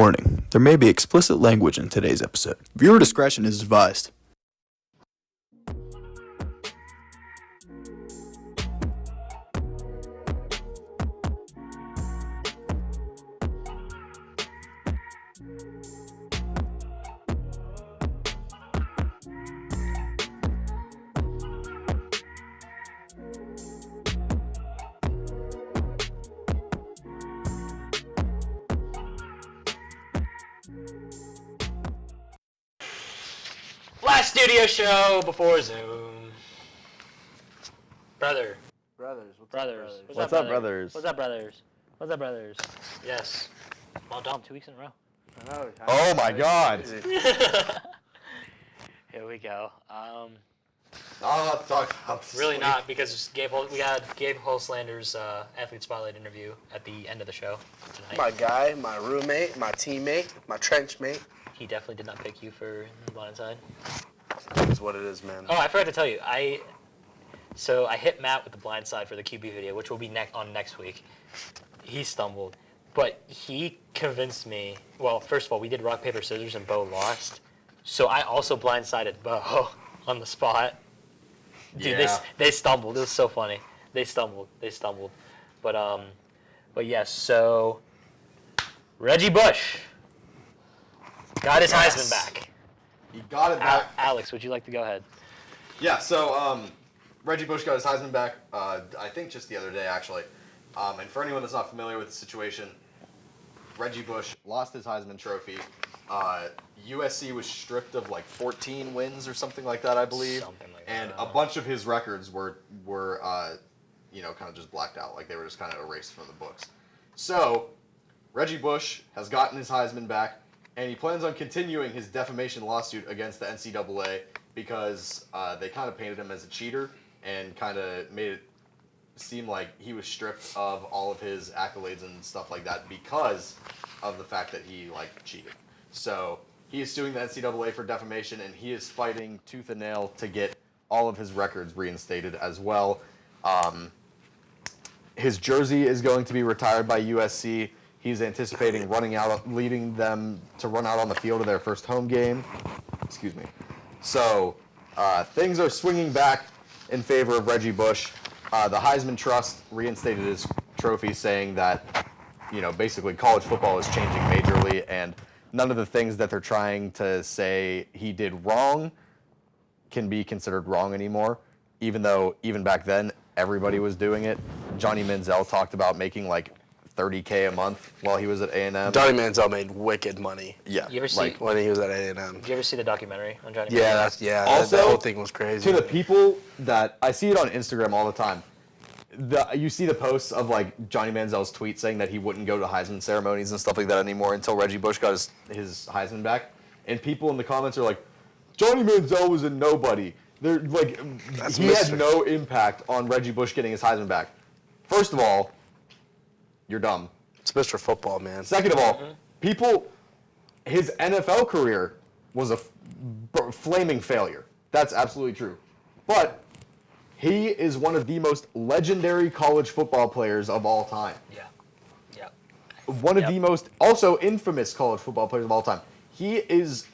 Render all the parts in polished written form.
Warning, there may be explicit language in today's episode. Viewer discretion is advised. Last studio show before Zoom. Brothers. What's up, brothers? What's up, brothers? Yes. Well done, 2 weeks in a row. I know. Oh my God. Here we go. I'll talk about Really not, because we got Gabe Holslander's athlete spotlight interview at the end of the show tonight. My guy, my roommate, my teammate, my trench mate. He definitely did not pick you for the blindside. That's what it is, man. Oh, I forgot to tell you. So I hit Matt with the blindside for the QB video, which will be on next week. He stumbled, but he convinced me. Well, first of all, we did rock, paper, scissors, and Bo lost. So I also blindsided Bo on the spot. Dude, Yeah. they stumbled. It was so funny. They stumbled. But yes. So Reggie Bush got his Heisman back. He got it back. Alex, would you like to go ahead? Yeah, so Reggie Bush got his Heisman back, I think just the other day, actually. And for anyone that's not familiar with the situation, Reggie Bush lost his Heisman Trophy. USC was stripped of like 14 wins or something like that, I believe. Something like and that. a bunch of his records were kind of just blacked out. Like they were just kind of erased from the books. So Reggie Bush has gotten his Heisman back. And he plans on continuing his defamation lawsuit against the NCAA because they kind of painted him as a cheater and kind of made it seem like he was stripped of all of his accolades and stuff like that because of the fact that he cheated. So he is suing the NCAA for defamation, and he is fighting tooth and nail to get all of his records reinstated as well. His jersey is going to be retired by USC. He's anticipating leading them to run out on the field of their first home game. Excuse me. So things are swinging back in favor of Reggie Bush. The Heisman Trust reinstated his trophy, saying that, basically college football is changing majorly, and none of the things that they're trying to say he did wrong can be considered wrong anymore, even though even back then everybody was doing it. Johnny Manziel talked about making $30K a month while he was at A&M. Johnny Manziel made wicked money. Yeah. You ever see? When he was at A&M. Did you ever see the documentary on Johnny? Yeah, Manziel? Also, that whole thing was crazy. To the people that I see it on Instagram all the time, you see the posts of Johnny Manziel's tweet saying that he wouldn't go to Heisman ceremonies and stuff like that anymore until Reggie Bush got his Heisman back, and people in the comments are like, Johnny Manziel was a nobody. He had no impact on Reggie Bush getting his Heisman back. First of all, you're dumb. It's Mr. Football, man. Second of all, his NFL career was a flaming failure. That's absolutely true. But he is one of the most legendary college football players of all time. Yeah. One of the most also infamous college football players of all time. He is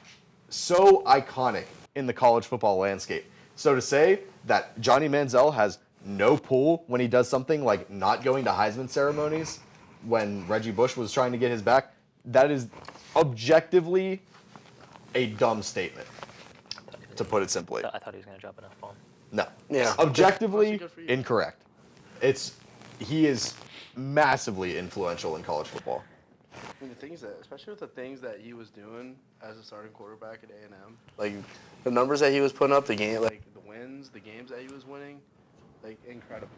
so iconic in the college football landscape. So to say that Johnny Manziel has no pull when he does something like not going to Heisman ceremonies when Reggie Bush was trying to get his back, that is objectively a dumb statement, to put it simply. I thought he was going to drop an F-bomb. No. Yeah. Objectively incorrect. He is massively influential in college football. And the things especially with the things that he was doing as a starting quarterback at A&M, The numbers that he was putting up, the game, the wins, the games that he was winning, incredible.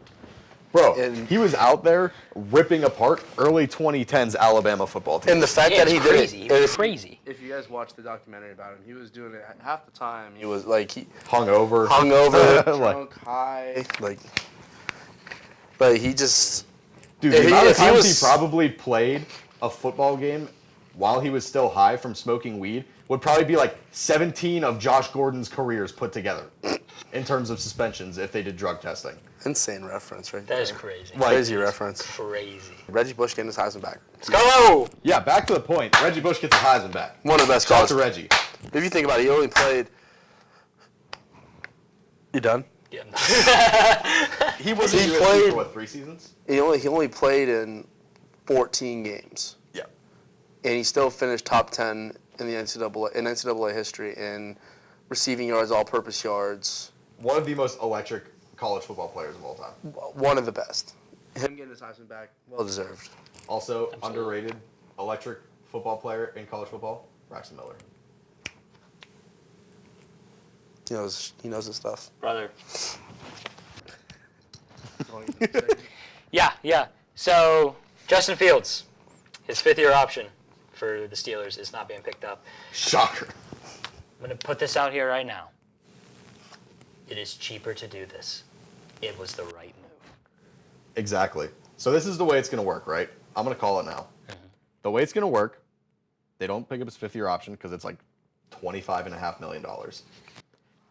Bro, And- he was out there ripping apart early 2010s Alabama football team. and the fact that he did crazy. it. It was crazy. If you guys watch the documentary about him, he was doing it half the time. He was Hungover. Drunk, high. But he just. Dude, If the he- amount of if he times he was- probably played a football game while he was still high from smoking weed would probably be 17 of Josh Gordon's careers put together. in terms of suspensions if they did drug testing. Insane reference right That there. is crazy. Like- Crazy reference. Crazy. Reggie Bush getting his Heisman back. Let's go! Yeah, back to the point. Reggie Bush gets a Heisman back. One of the best Shout out calls. to Reggie. If you think about it, he only played. You done? Yeah. He was He in USC played- for what, 3 seasons? He only played in 14 games, Yeah. and he still finished top 10 in the NCAA history in receiving yards, all-purpose yards. One of the most electric college football players of all time. One of the best. Him getting his Heisman back, well deserved. Also, underrated electric football player in college football, Braxton Miller. He knows his stuff. Brother. Yeah. So, Justin Fields, his 5th-year option for the Steelers is not being picked up. Shocker. I'm going to put this out here right now. It is cheaper to do this. It was the right move. Exactly. So this is the way it's going to work, right? I'm going to call it now. The way it's going to work, they don't pick up his 5th-year option because it's like $25.5 million.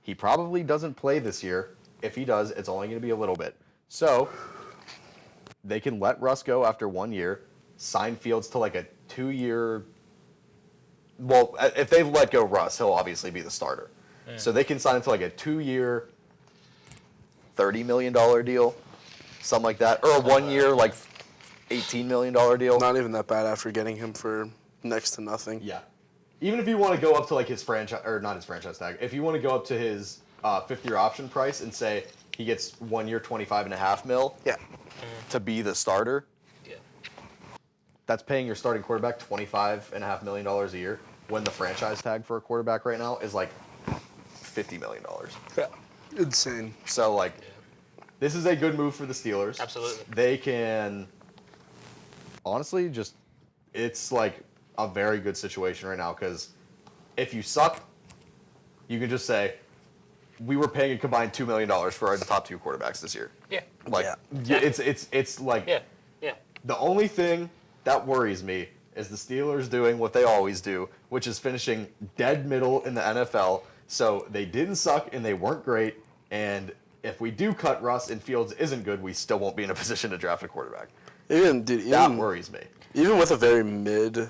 He probably doesn't play this year. If he does, it's only going to be a little bit. So they can let Russ go after 1 year, sign Fields to like a 2-year. Well, if they let go Russ, he'll obviously be the starter. So they can sign him to like a 2-year, $30 million deal, something like that, or a 1-year, like $18 million deal. Not even that bad after getting him for next to nothing. Yeah. Even if you want to go up to like his franchise, or not his franchise tag, if you want to go up to his 5th-year option price and say he gets 1 year, $25.5 million Yeah. to be the starter, Yeah. that's paying your starting quarterback $25.5 million a year when the franchise tag for a quarterback right now is like $50 million. Yeah. Insane. So like, this is a good move for the Steelers. Absolutely. They can, honestly, it's like a very good situation right now because if you suck, you can just say, we were paying a combined $2 million for our top 2 quarterbacks this year. Yeah. Like, Yeah. it's like, Yeah. the only thing that worries me is the Steelers doing what they always do, which is finishing dead middle in the NFL. So they didn't suck and they weren't great. And if we do cut Russ and Fields isn't good, we still won't be in a position to draft a quarterback. That worries me. Even with a very mid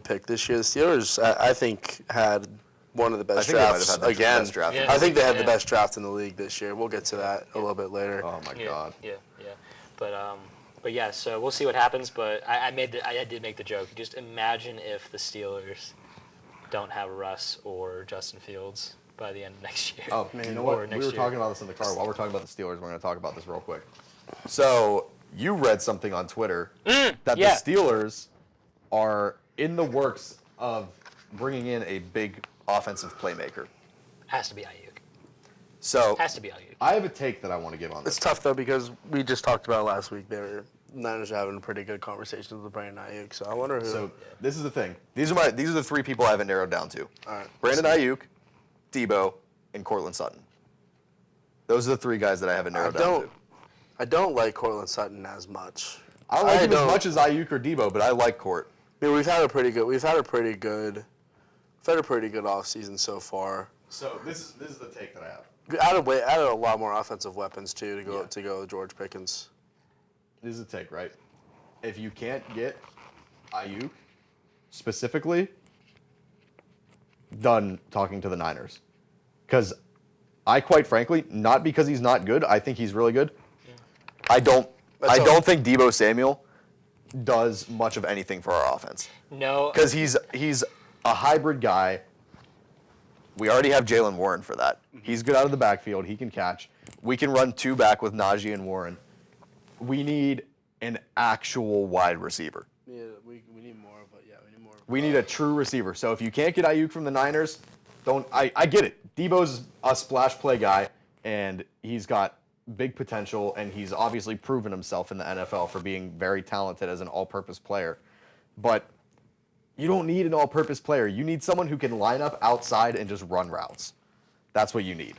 pick this year, the Steelers, I think, had one of the best drafts again. Yeah. I think they had the best draft in the league this year. We'll get to that a little bit later. Oh my God. Yeah. But yeah, so we'll see what happens. But I did make the joke. Just imagine if the Steelers don't have Russ or Justin Fields by the end of next year. Oh, you know Or what? next We were year. talking about this in the car. While we're talking about the Steelers, we're going to talk about this real quick. So you read something on Twitter that yeah. the Steelers are in the works of bringing in a big offensive playmaker. Has to be Ayuk. So Has to be Ayuk. I have a take that I want to give on this. It's tough, though, because we just talked about it last week. Niners are having pretty good conversations with Brandon Ayuk, so I wonder who. So this is the thing. These are the 3 people I have it narrowed down to. All right. Brandon Ayuk, Debo, and Cortland Sutton. Those are the 3 guys that I have it narrowed down to. I don't like Cortland Sutton as much. I don't like him as much as Ayuk or Debo, but I like Court. I mean, we've had a pretty good offseason so far. So this is the take that I have. Added a lot more offensive weapons too to go with George Pickens. This is a take, right? If you can't get Ayuk specifically, done talking to the Niners. Because I quite frankly, not because he's not good, I think he's really good. I don't think Debo Samuel does much of anything for our offense. No. Because he's a hybrid guy. We already have Jalen Warren for that. He's good out of the backfield. He can catch. We can run 2 back with Najee and Warren. We need an actual wide receiver. Yeah, we need more, but yeah, we need more. We need a true receiver. So if you can't get Ayuk from the Niners, I get it. Debo's a splash play guy, and he's got big potential, and he's obviously proven himself in the NFL for being very talented as an all-purpose player. But you don't need an all-purpose player. You need someone who can line up outside and just run routes. That's what you need.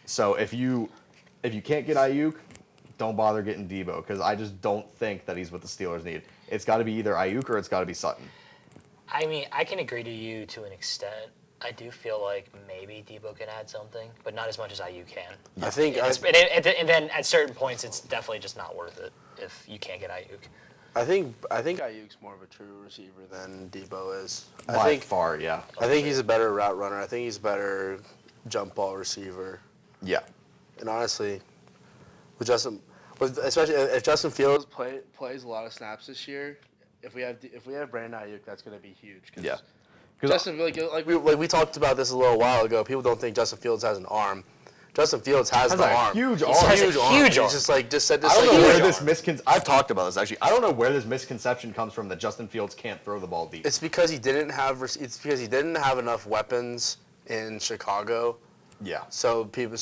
So if you can't get Ayuk, don't bother getting Debo, because I just don't think that he's what the Steelers need. It's got to be either Ayuk or it's got to be Sutton. I mean, I can agree to you to an extent. I do feel like maybe Debo can add something, but not as much as IU can. I think. And then at certain points, it's definitely just not worth it if you can't get Ayuk. I think Ayuk's more of a true receiver than Debo is. By far, yeah. I think he's a better route runner. I think he's a better jump ball receiver. Yeah. And honestly, especially if Justin Fields plays a lot of snaps this year, if we have Brandon Ayuk, that's going to be huge. Yeah. Justin, like we talked about this a little while ago. People don't think Justin Fields has an arm. Justin Fields has the arm. Huge arm. He has a huge arm. He's just said this. I don't know where huge this arm. I've talked about this actually. I don't know where this misconception comes from that Justin Fields can't throw the ball deep. It's because he didn't have enough weapons in Chicago. Yeah. So people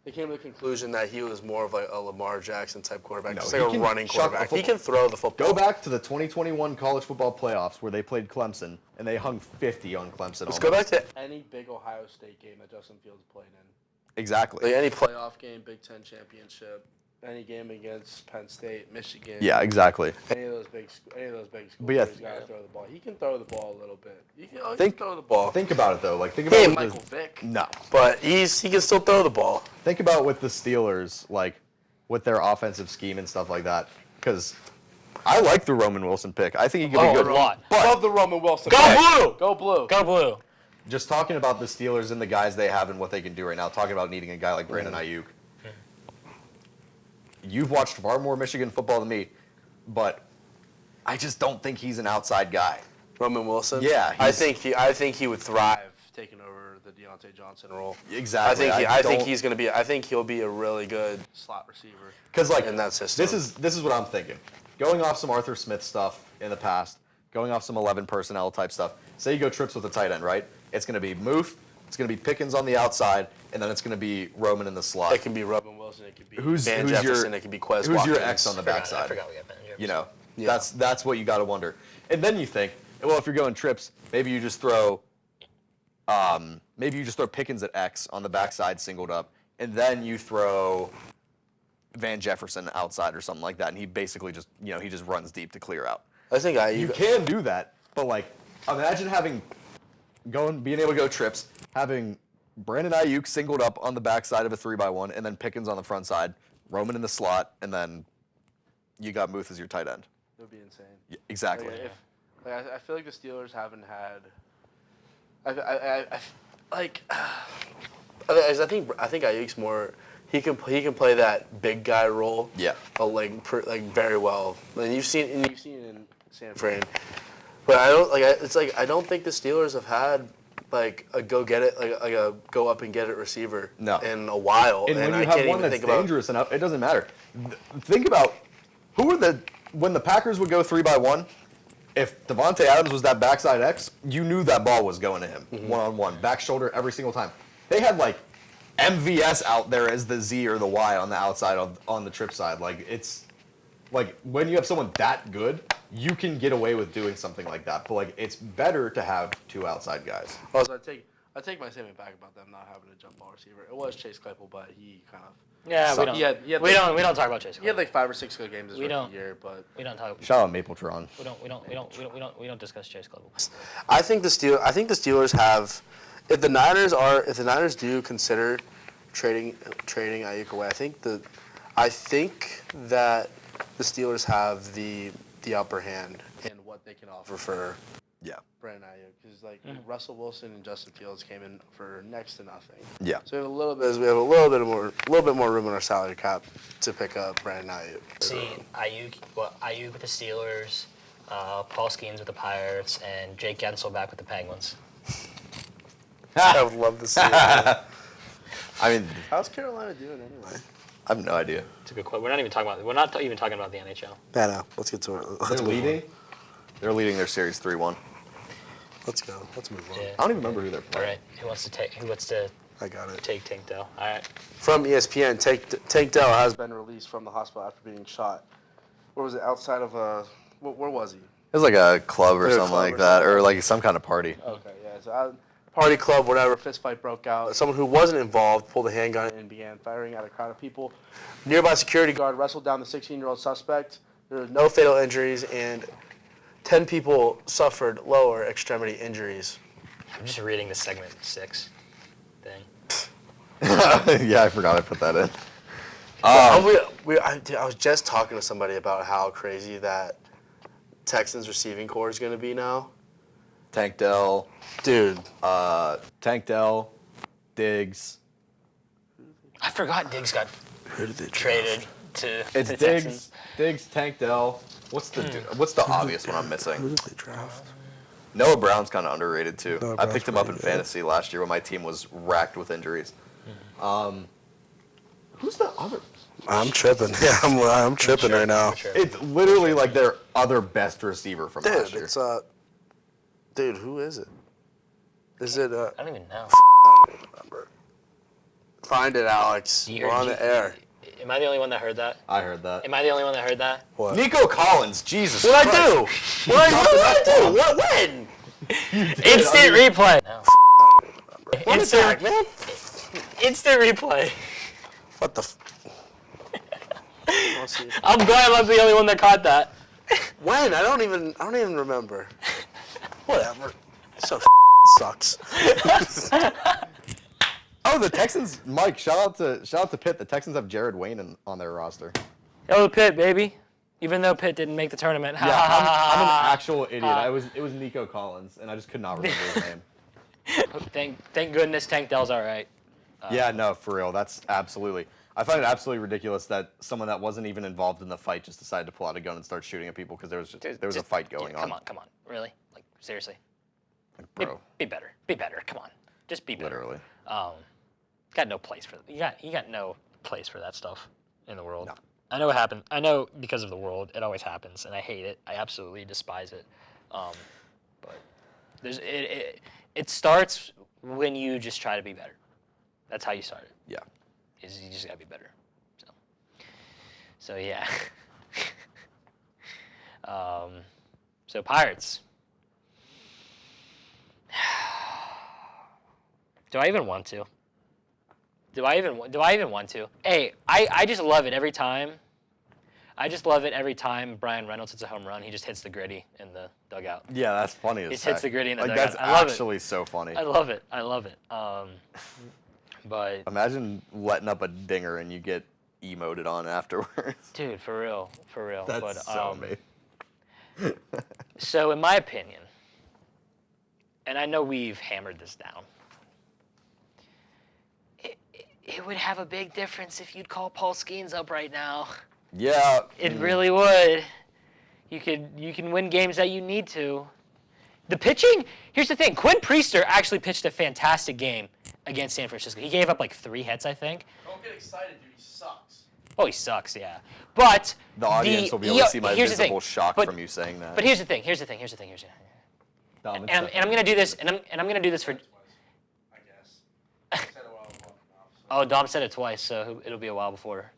came to the conclusion that he was more of like a Lamar Jackson type quarterback, No, just he like a can running chuck a quarterback. He football. can throw the football. Go back to the 2021 college football playoffs where they played Clemson and they hung 50 on Clemson. Let's go back to any big Ohio State game that Justin Fields played in. Exactly. like any Playoff game, Big Ten championship, any game against Penn State, Michigan. Yeah, exactly. Any of those big schools. But yeah, He's got to throw the ball. He can throw the ball a little bit. He can throw the ball. Think about it though. Like think He about ain't with Michael Vick. No. But he can still throw the ball. Think about with the Steelers, like with their offensive scheme and stuff like that. Because I like the Roman Wilson pick. I think he could be good. A lot. Love the Roman Wilson. Go pick. blue! Go blue. Go blue! Just talking about the Steelers and the guys they have and what they can do right now. Talking about needing a guy like Brandon Ayuk. You've watched far more Michigan football than me, but I just don't think he's an outside guy. Roman Wilson. Yeah, I think he would thrive taking over the Deontay Johnson role. Exactly. I think he'll be a really good Slot receiver. Because like in that system. This is what I'm thinking. Going off some Arthur Smith stuff in the past, going off some 11 personnel type stuff. Say you go trips with a tight end, right? It's going to be Muth, it's going to be Pickens on the outside, and then it's going to be Roman in the slot. It can be Roman Wilson. It could be Who's Jefferson. your, it could be Quez Who's Watkins. your X on the backside? I forgot we got Ben Jefferson. You know, Yeah. that's what you got to wonder. And then you think, well, if you're going trips, maybe you just throw Pickens at X on the backside singled up, and then you throw Van Jefferson outside or something like that, and he basically just he just runs deep to clear out. I think You can do that, but like imagine being able to go trips, having Brandon Ayuk singled up on the backside of a 3x1, and then Pickens on the front side, Roman in the slot, and then you got Muth as your tight end. It would be insane. Yeah, exactly. I feel like the Steelers haven't had. I think Ayuk's more. He can play that big guy role. Yeah. Very well. And you've seen it in San Fran. But I don't think the Steelers have had like a go get it like a go up and get it receiver in a while. And when you I have can't one even that's think dangerous enough, it doesn't matter. Think about when the Packers would go 3x1. If Devontae Adams was that backside X, you knew that ball was going to him one-on-one, back shoulder every single time. They had like MVS out there as the Z or the Y on the outside on the trip side. Like it's like when you have someone that good, you can get away with doing something like that. But like it's better to have two outside guys. Also, I take my statement back about them not having a jump ball receiver. It was Chase Claypool, but he kind of. Yeah, we don't. We don't talk about Chase. He had like 5 or 6 good games this don't. year, but We don't talk. Shout out Mapletron. We don't discuss Chase Claypool. I think the Steelers have, if the Niners do consider trading Ayuk away, I think that the Steelers have the upper hand in what they can offer for Brandon Ayuk, because Russell Wilson and Justin Fields came in for next to nothing. Yeah. So we have a little bit more room in our salary cap to pick up Brandon Ayuk. See, Ayuk with the Steelers, Paul Skeens with the Pirates, and Jake Gensel back with the Penguins. I would love to see that. I mean, How's Carolina doing anyway? I have no idea. It's a good question. We're not even talking about the NHL. No. Let's get to it. They're leading. They're leading their series 3-1. Let's go. Let's move on. Yeah. I don't even remember who they're All playing. right. Who wants to I got it. take Tank Dell? All right. From ESPN, Tank Dell has been released from the hospital after being shot. Where was it? Outside of where was he? It was like a club or Like a something club like or that, something. or like some kind of party. okay, yeah. So Party club, whatever. Fist fight broke out. Someone who wasn't involved pulled a handgun and began firing at a crowd of people. Nearby security guard wrestled down the 16-year-old suspect. There were no fatal injuries, and 10 people suffered lower extremity injuries. I'm just reading the segment 6 thing. Yeah, I forgot I put that in. I was just talking to somebody about how crazy that Texans receiving core is going to be now. Tank Dell, Dude. Tank Dell, Diggs. I forgot Diggs got Who did they traded to It's the Diggs, Texans. Diggs, Tank Dell. What's the obvious one I'm Who missing? did they draft? Noah Brown's kind of underrated too. Noah I Brown's picked him up in pretty good. fantasy last year when my team was racked with injuries. Who's the other? I'm tripping. Yeah, I'm tripping right now. It's literally like their other best receiver from last Dude, year. it's dude, who is it? Is it I don't even know. I don't remember. Find it, Alex. We're on the air. Am I the only one that heard that? I heard that. Am I the only one that heard that? What? Nico Collins, Jesus What'd Christ. I do? What did I do? What? When? Instant replay. Run it back, man. Instant replay. What the? Let's see. I'm glad I'm the only one that caught that. When? I don't even remember. Whatever. So sucks. Oh, the Texans, Mike, shout out to Pitt. The Texans have Jared Wayne on their roster. Oh, Pitt, baby. Even though Pitt didn't make the tournament. Yeah, I'm an actual idiot. It was Nico Collins, and I just could not remember his name. Thank goodness Tank Dell's all right. Yeah, no, for real. That's absolutely. I find it absolutely ridiculous that someone that wasn't even involved in the fight just decided to pull out a gun and start shooting at people because there was a fight going on. Come on. Really? Like, seriously? Like, bro, Be better. Be better. Come on. Just be better. literally. Got no place for you got no place for that stuff in the world. No. I know it happened. I know because of the world, it always happens, and I hate it. I absolutely despise it. But it starts when you just try to be better. That's how you start it. Yeah. Is you just gotta be better. So yeah. So Pirates. Do I even want to? Do I even want to? Hey, I just love it every time. I just love it every time Brian Reynolds hits a home run. He just hits the gritty in the dugout. Yeah, that's funny as He just heck. hits the gritty in the like, dugout. that's I love it. actually so funny. I love it. But Imagine letting up a dinger and you get emoted on afterwards. dude, for real. That's but, so amazing. So in my opinion, and I know we've hammered this down, it would have a big difference if you'd call Paul Skeens up right now. Yeah. It really would. You can win games that you need to. The pitching, here's the thing. Quinn Priester actually pitched a fantastic game against San Francisco. He gave up like 3 hits, I think. Don't get excited, dude. He sucks. Oh, he sucks, yeah. But The audience will be able to see my here's the thing, visible shock but- from you saying that. But here's the thing. Dom, it's And I'm gonna do this, and I'm gonna do this for. I guess. I said it while I was walking off. So. Oh, Dom said it twice, so it'll be a while before.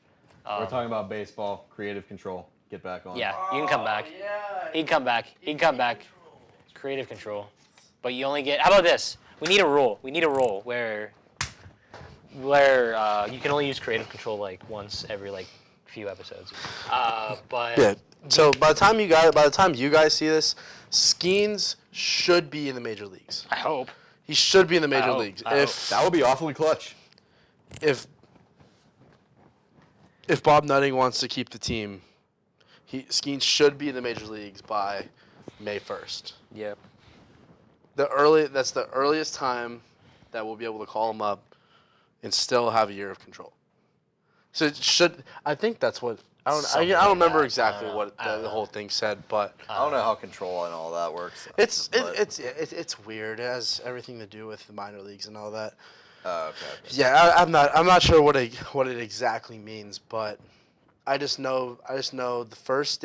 We're talking about baseball, creative control. Get back on. Yeah, you can come back. Yeah. He can come back. Creative control. But you only get. How about this? We need a rule where you can only use creative control like once every like few episodes. But Yeah. So by the time you guys see this, Skeens should be in the major leagues. I hope. He should be in the major hope- leagues. I That would be awfully clutch. If Bob Nutting wants to keep the team, Skeens should be in the major leagues by May 1st. Yep. That's the earliest time that we'll be able to call him up and still have a year of control. So it should. I think that's what. I don't remember that. exactly I don't what know. the whole thing said, but I don't know how control and all that works. it's but- weird. It has everything to do with the minor leagues and all that. Okay. Yeah, I'm not sure what it exactly means, but I just know the first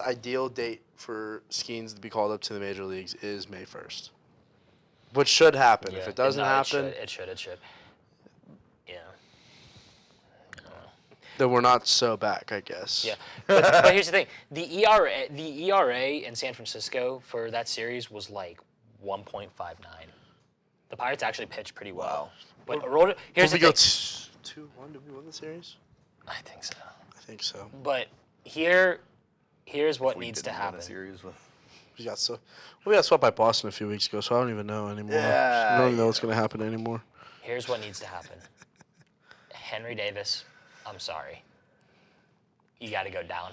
ideal date for Skeens to be called up to the major leagues is May 1st, which should happen. If it doesn't happen, it should. Yeah. then we're not so back, I guess. Yeah, but here's the thing: the ERA in San Francisco for that series was like 1.59. The Pirates actually pitched pretty well. Wow. But here's the Did we thing. go 2-1? Did we win the series? I think so. I think so. But here's what We needs to didn't win a happen. series with We got swept by Boston a few weeks ago, so I don't even know anymore. Yeah, I don't even know what's gonna happen anymore. Here's what needs to happen. Henry Davis, I'm sorry. You got to go down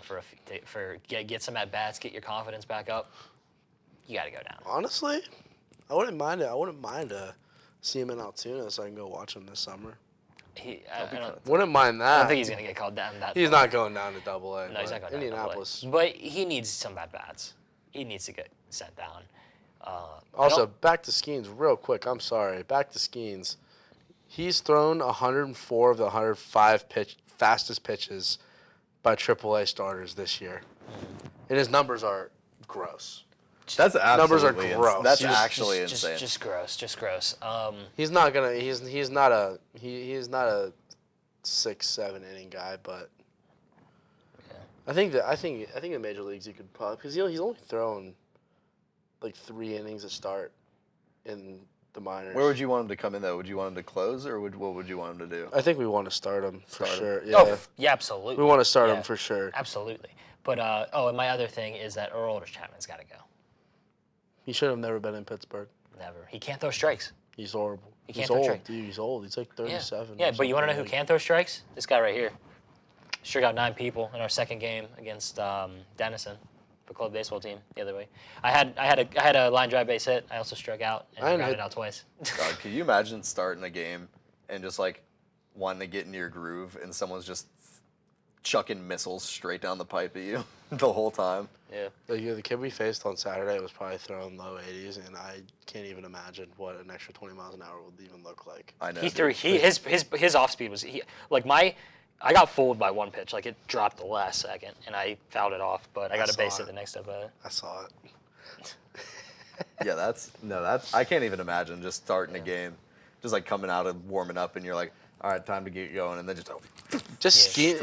get some at bats, get your confidence back up. You got to go down. Honestly, I wouldn't mind it. I wouldn't mind seeing him in Altoona so I can go watch him this summer. Wouldn't mind that. I don't think he's gonna get called down. He's not going down to Double-A. No, he's not going down to Indianapolis. AA. But he needs some at bats. He needs to get sent down. Also, back to Skeens real quick. I'm sorry. Back to Skeens. He's thrown 104 of the 105 fastest pitches by AAA starters this year, and his numbers are gross. That's numbers are absolutely gross. That's actually insane. Just gross. He's not gonna. He's not a 6-7 inning guy, but I think in major leagues you could probably because he's only thrown like 3 innings a start in the minors. Where would you want him to come in though? Would you want him to close or what would you want him to do? I think we want to start him for sure. Yeah. Oh, yeah, absolutely. We want to start him for sure. Absolutely. But and my other thing is that Earl Chapman's got to go. He should have never been in Pittsburgh. Never. He can't throw strikes. He's horrible. He can't He's throw old, strikes. dude. He's old. He's like 37. Yeah, but you want to know who can throw strikes? This guy right here. Struck out 9 people in our second game against Denison, the club baseball team, the other way. I had a line drive base hit. I also struck out and grounded out twice. God, could you imagine starting a game and just like wanting to get into your groove and someone's just chucking missiles straight down the pipe at you the whole time? Yeah. The kid we faced on Saturday was probably throwing low 80s, and I can't even imagine what an extra 20 miles an hour would even look like. I know. His off speed was I got fooled by one pitch. Like, it dropped the last second, and I fouled it off, but I got a base hit the next up. I saw it. Yeah, that's I can't even imagine just starting a game, just like coming out and warming up, and you're like, all right, time to get going, and then just Skeens,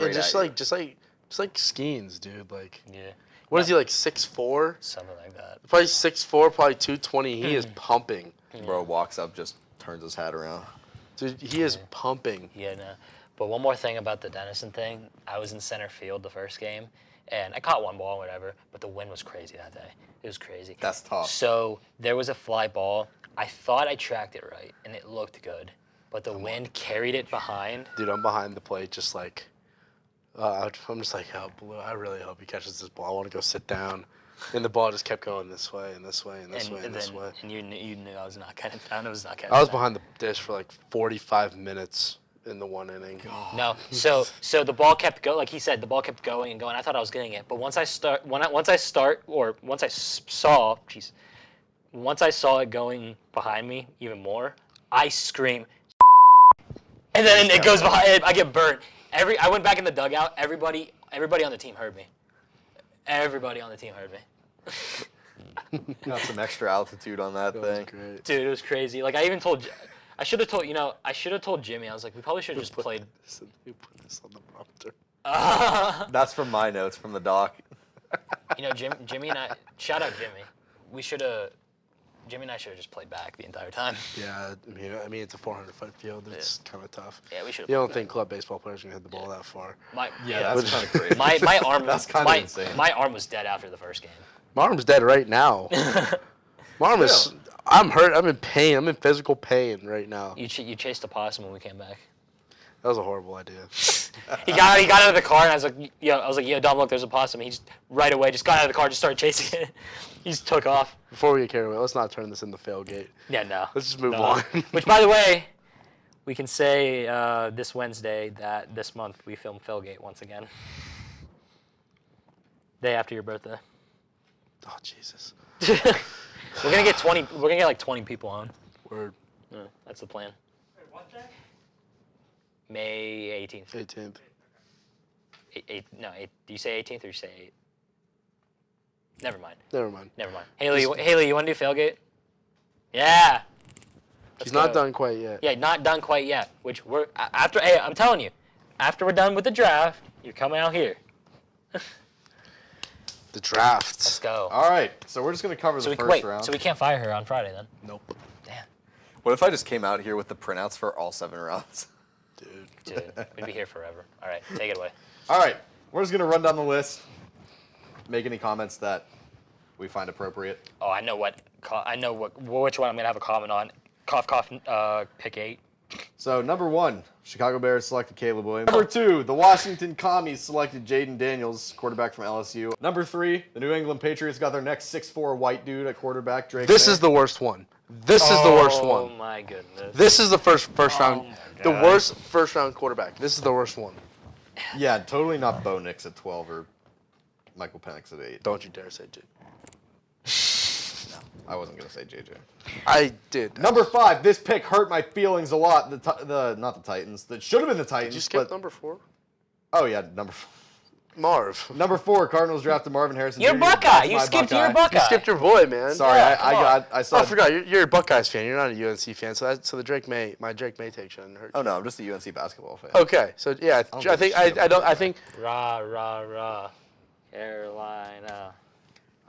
dude. Like, Yeah. what is he, like 6'4"? Something like that. Probably 6'4", probably 220. He is pumping. bro walks up, just turns his hat around. Dude, he is pumping. Yeah, no. But one more thing about the Denison thing. I was in center field the first game, and I caught one ball, whatever, but the wind was crazy that day. It was crazy. That's tough. So there was a fly ball. I thought I tracked it right, and it looked good, but the wind carried it behind. Dude, I'm behind the plate just like, I'm just like, oh, Blue, I really hope he catches this ball. I want to go sit down. And the ball just kept going this way and this way and this way and this way. And you knew I was not catching. I was not catching. I was behind the dish for like 45 minutes in the one inning. No, so the ball kept going. Like he said, the ball kept going and going. I thought I was getting it, but once I saw it going behind me even more, I scream, and then it goes behind. I get burnt. I went back in the dugout. Everybody on the team heard me. Everybody on the team heard me. Got some extra altitude on that thing. Great. Dude, it was crazy. Like I should have told Jimmy. I was like, we probably should have just played. Who put this on the prompter? That's from my notes from the doc. Jimmy and I. Shout out Jimmy. Jimmy and I should have just played back the entire time. Yeah, I mean it's a 400-foot field. It's kind of tough. Yeah, we should have. You don't think club baseball players can hit the ball that far? That's kind of crazy. My arm. That's kind of insane. My arm was dead after the first game. My arm's dead right now. My arm is. I'm hurt. I'm in pain. I'm in physical pain right now. You chased a possum when we came back. That was a horrible idea. He got out of the car and I was like, yo, Dom, look, there's a possum. He just right away just got out of the car, just started chasing it. He just took off. Before we get carried away, let's not turn this into Tailgate. Yeah, no. Let's just move on. Which, by the way, we can say this Wednesday that this month we film Tailgate once again. Day after your birthday. Oh Jesus. We're gonna get like 20 people on. Word. Yeah, that's the plan. Wait, what day? May 18th. 18th. Do you say 18th or you say 8? Never mind. Never mind. Haley, you want to do Tailgate? Yeah. He's not done quite yet. Yeah, not done quite yet. Which we're after. Hey, I'm telling you, after we're done with the draft, you're coming out here. The draft. Let's go. All right, so we're just gonna cover the first round. So we can't fire her on Friday then? Nope. Damn. What if I just came out here with the printouts for all 7 rounds? Dude, we'd be here forever. All right, take it away. All right, we're just gonna run down the list. Make any comments that we find appropriate. Oh, I know which one I'm gonna have a comment on. Cough, cough. Pick 8. So number 1, Chicago Bears selected Caleb Williams. Number 2, the Washington Commies selected Jaden Daniels, quarterback from LSU. Number 3, the New England Patriots got their next 6'4" white dude at quarterback, Drake. This is the worst one. This is the worst one. Oh my goodness. This is the first round. my The God. worst first round quarterback. This is the worst one. Yeah, totally not Bo Nix at 12 or Michael Penix at 8. Don't you dare say J. I wasn't gonna say JJ. I did. Number 5, this pick hurt my feelings a lot. Not the Titans. That should have been the Titans. Did you skip but, number 4? Oh yeah, number 4. Marv. Number 4, Cardinals drafted Marvin Harrison. You're Jr. Buckeye. That's You my skipped Buckeye. your Buckeye. You skipped your boy, man. Sorry, Yeah, come on. I Oh, saw. I forgot. You're a Buckeyes fan. You're not a UNC fan. So the Drake May take shouldn't hurt. Oh no, I'm just a UNC basketball fan. Okay. So yeah, don't I think give a shit about I think Rah, rah, rah. Carolina.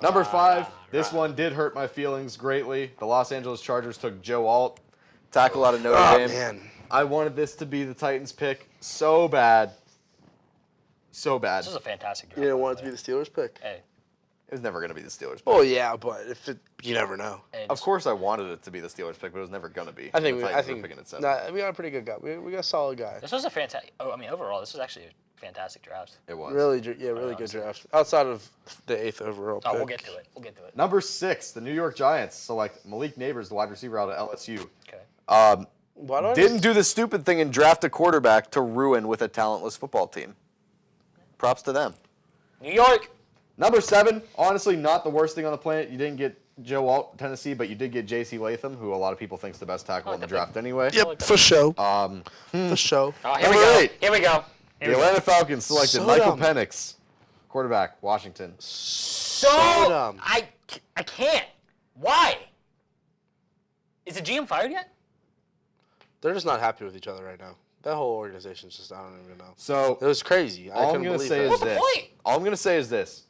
Number 5, Rah, this rah. one did hurt my feelings greatly. The Los Angeles Chargers took Joe Alt, tackle out of Notre oh Dame. man. I wanted this to be the Titans pick so bad. So bad. This is a fantastic draft. You didn't by want the it to be way. the Steelers pick. Hey, It was never going to be the Steelers pick. Oh yeah, but you never know. hey. Of course I wanted it to be the Steelers pick, but it was never going to be. I think The we Titans were picking at 7. we got a pretty good guy. We got a solid guy. This was a fantastic. Oh, I mean, overall, this was actually a fantastic draft. It was. Really good draft. Outside of the 8th overall pick. Oh, we'll get to it. We'll get to it. Number 6, the New York Giants select Malik Neighbors, the wide receiver out of LSU. Okay. Why do I Didn't do the stupid thing and draft a quarterback to ruin with a talentless football team. Props to them. New York. Number 7, honestly, not the worst thing on the planet. You didn't get Joe Alt, Tennessee, but you did get J.C. Latham, who a lot of people think is the best tackle in the draft anyway. Yep, for sure. For sure. Oh, here we Number go. 8, Here we go. the Atlanta Falcons selected So Michael dumb. Penix, quarterback, Washington. So dumb. I can't. Why? Is the GM fired yet? They're just not happy with each other right now. That whole organization's just, I don't even know. So It was crazy. I all I'm couldn't gonna believe say it. is What's the this. point? All I'm gonna say is this.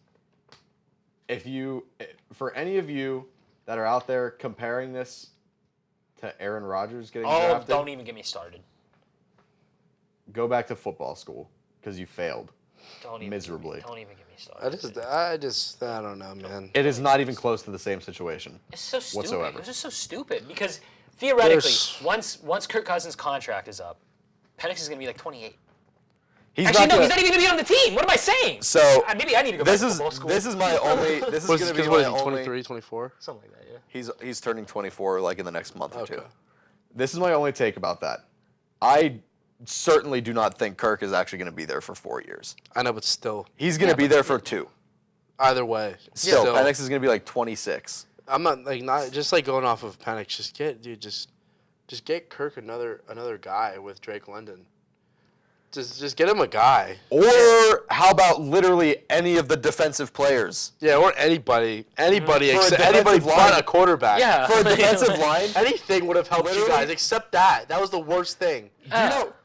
For any of you that are out there comparing this to Aaron Rodgers getting Oh, drafted, don't even get me started. go back to football school because you failed. Don't even Miserably. Don't even get me started. I don't know, man. It is not even close to the same situation. It's so stupid. whatsoever. It's just so stupid because theoretically, There's- once Kirk Cousins' contract is up, Penix is gonna be like 28. He's Actually, no, gonna- he's not even gonna be on the team. What am I saying? So Maybe I need to go this back to is football school. this is my only. This is What's going to be what my is he, only. 23, 24? Something like that. Yeah. He's turning 24 like in the next month or Okay. two. This is my only take about that. I certainly do not think Kirk is actually going to be there for 4 years. I know, but still. He's going to be there for 2. Either way. Still, Penix is going to be like 26. I'm not just like going off of Penix. Just get Kirk another guy with Drake London. Just get him a guy. Or how about literally any of the defensive players? Yeah, or anybody For a except defensive anybody line. but a quarterback. Yeah. For a defensive line? Anything would have helped you Literally? guys except that. That was the worst thing.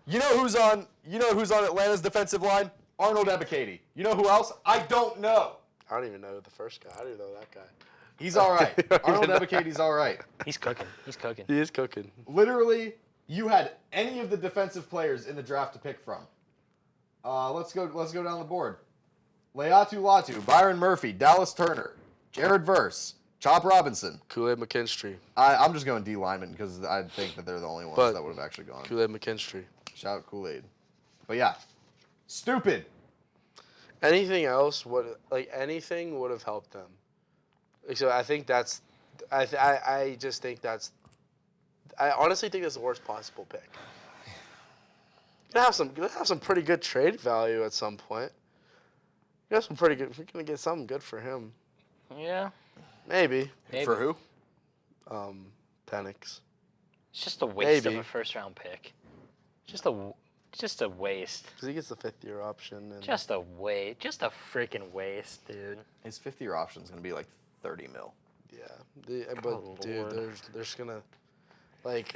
You know who's on Atlanta's defensive line? Arnold Ebiketie. You know who else? I don't know. I don't even know the first guy. I don't even know that guy. He's all right. I don't Arnold even know. Ebiketie's all right. He's cooking. He's cooking. He is cooking. Literally, you had any of the defensive players in the draft to pick from. Let's go down the board. Leatu Latu, Byron Murphy, Dallas Turner, Jared Verse, Chop Robinson. Kool-Aid McKinstry. I'm just going D lineman because I think that they're the only ones But- that would have actually gone. Kool-Aid McKinstry. Shout out Kool-Aid. But yeah, stupid. Anything else anything would have helped them. So I think that's, I just think that's, I honestly think that's the worst possible pick. You're gonna have some pretty good trade value at some point. You have some pretty good. We're gonna get something good for him. Yeah. Maybe. For who? Penix. It's just a waste Maybe. of a first-round pick. Just a waste. Because he gets the 5th-year option. And Just a waste. Just a freaking waste, dude. His 5th-year option is going to be like 30 mil. yeah. But Oh, dude, Lord. they're just gonna like.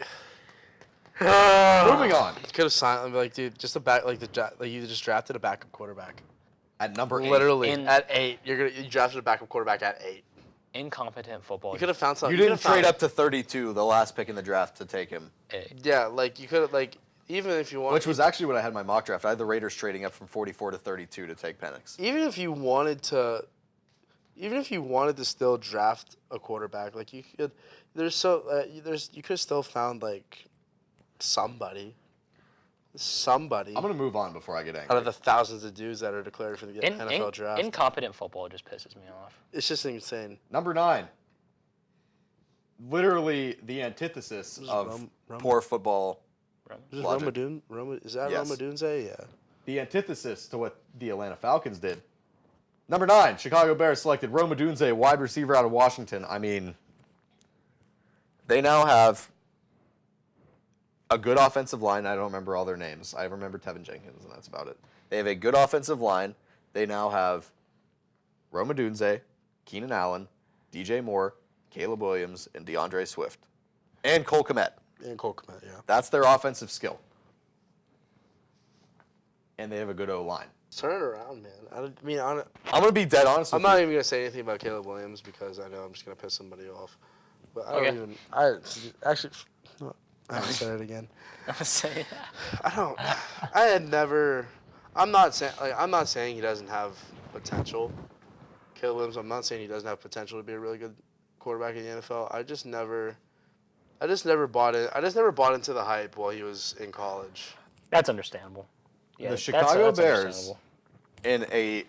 Moving on. You could have signed dude, just a back you just drafted a backup quarterback. At number 8. Literally In- at 8, you drafted a backup quarterback at 8. Incompetent football. You could have found something. You didn't trade up to 32, the last pick in the draft, to take him. Yeah, you could have even if you want. Which was actually what I had in my mock draft. I had the Raiders trading up from 44 to 32 to take Penix. Even if you wanted to even if you wanted to still draft a quarterback, like you could, you could have still found like somebody. I'm gonna move on before I get angry. Out of the thousands of dudes that are declared for the NFL draft. Incompetent football just pisses me off. It's just insane. Number 9. Literally the antithesis of poor football. Is logic. Is that Yes. Romadunze? Yeah. The antithesis to what the Atlanta Falcons did. Number 9, Chicago Bears selected Rome Odunze, wide receiver out of Washington. I mean, they now have a good offensive line. I don't remember all their names. I remember Tevin Jenkins, and that's about it. They have a good offensive line. They now have Rome Odunze, Keenan Allen, DJ Moore, Caleb Williams, and DeAndre Swift. And Cole Kmet. Yeah. That's their offensive skill. And they have a good O-line. Turn it around, man. I'm going to be dead honest with I'm you. not even going to say anything about Caleb Williams because I know I'm just going to piss somebody off. But I don't even. I haven't said it again. I'm saying. I'm not saying he doesn't have potential. Caleb Williams, I'm not saying he doesn't have potential to be a really good quarterback in the NFL. I just never bought it. I just never bought into the hype while he was in college. That's understandable. Yeah, The Chicago that's Bears, understandable. in a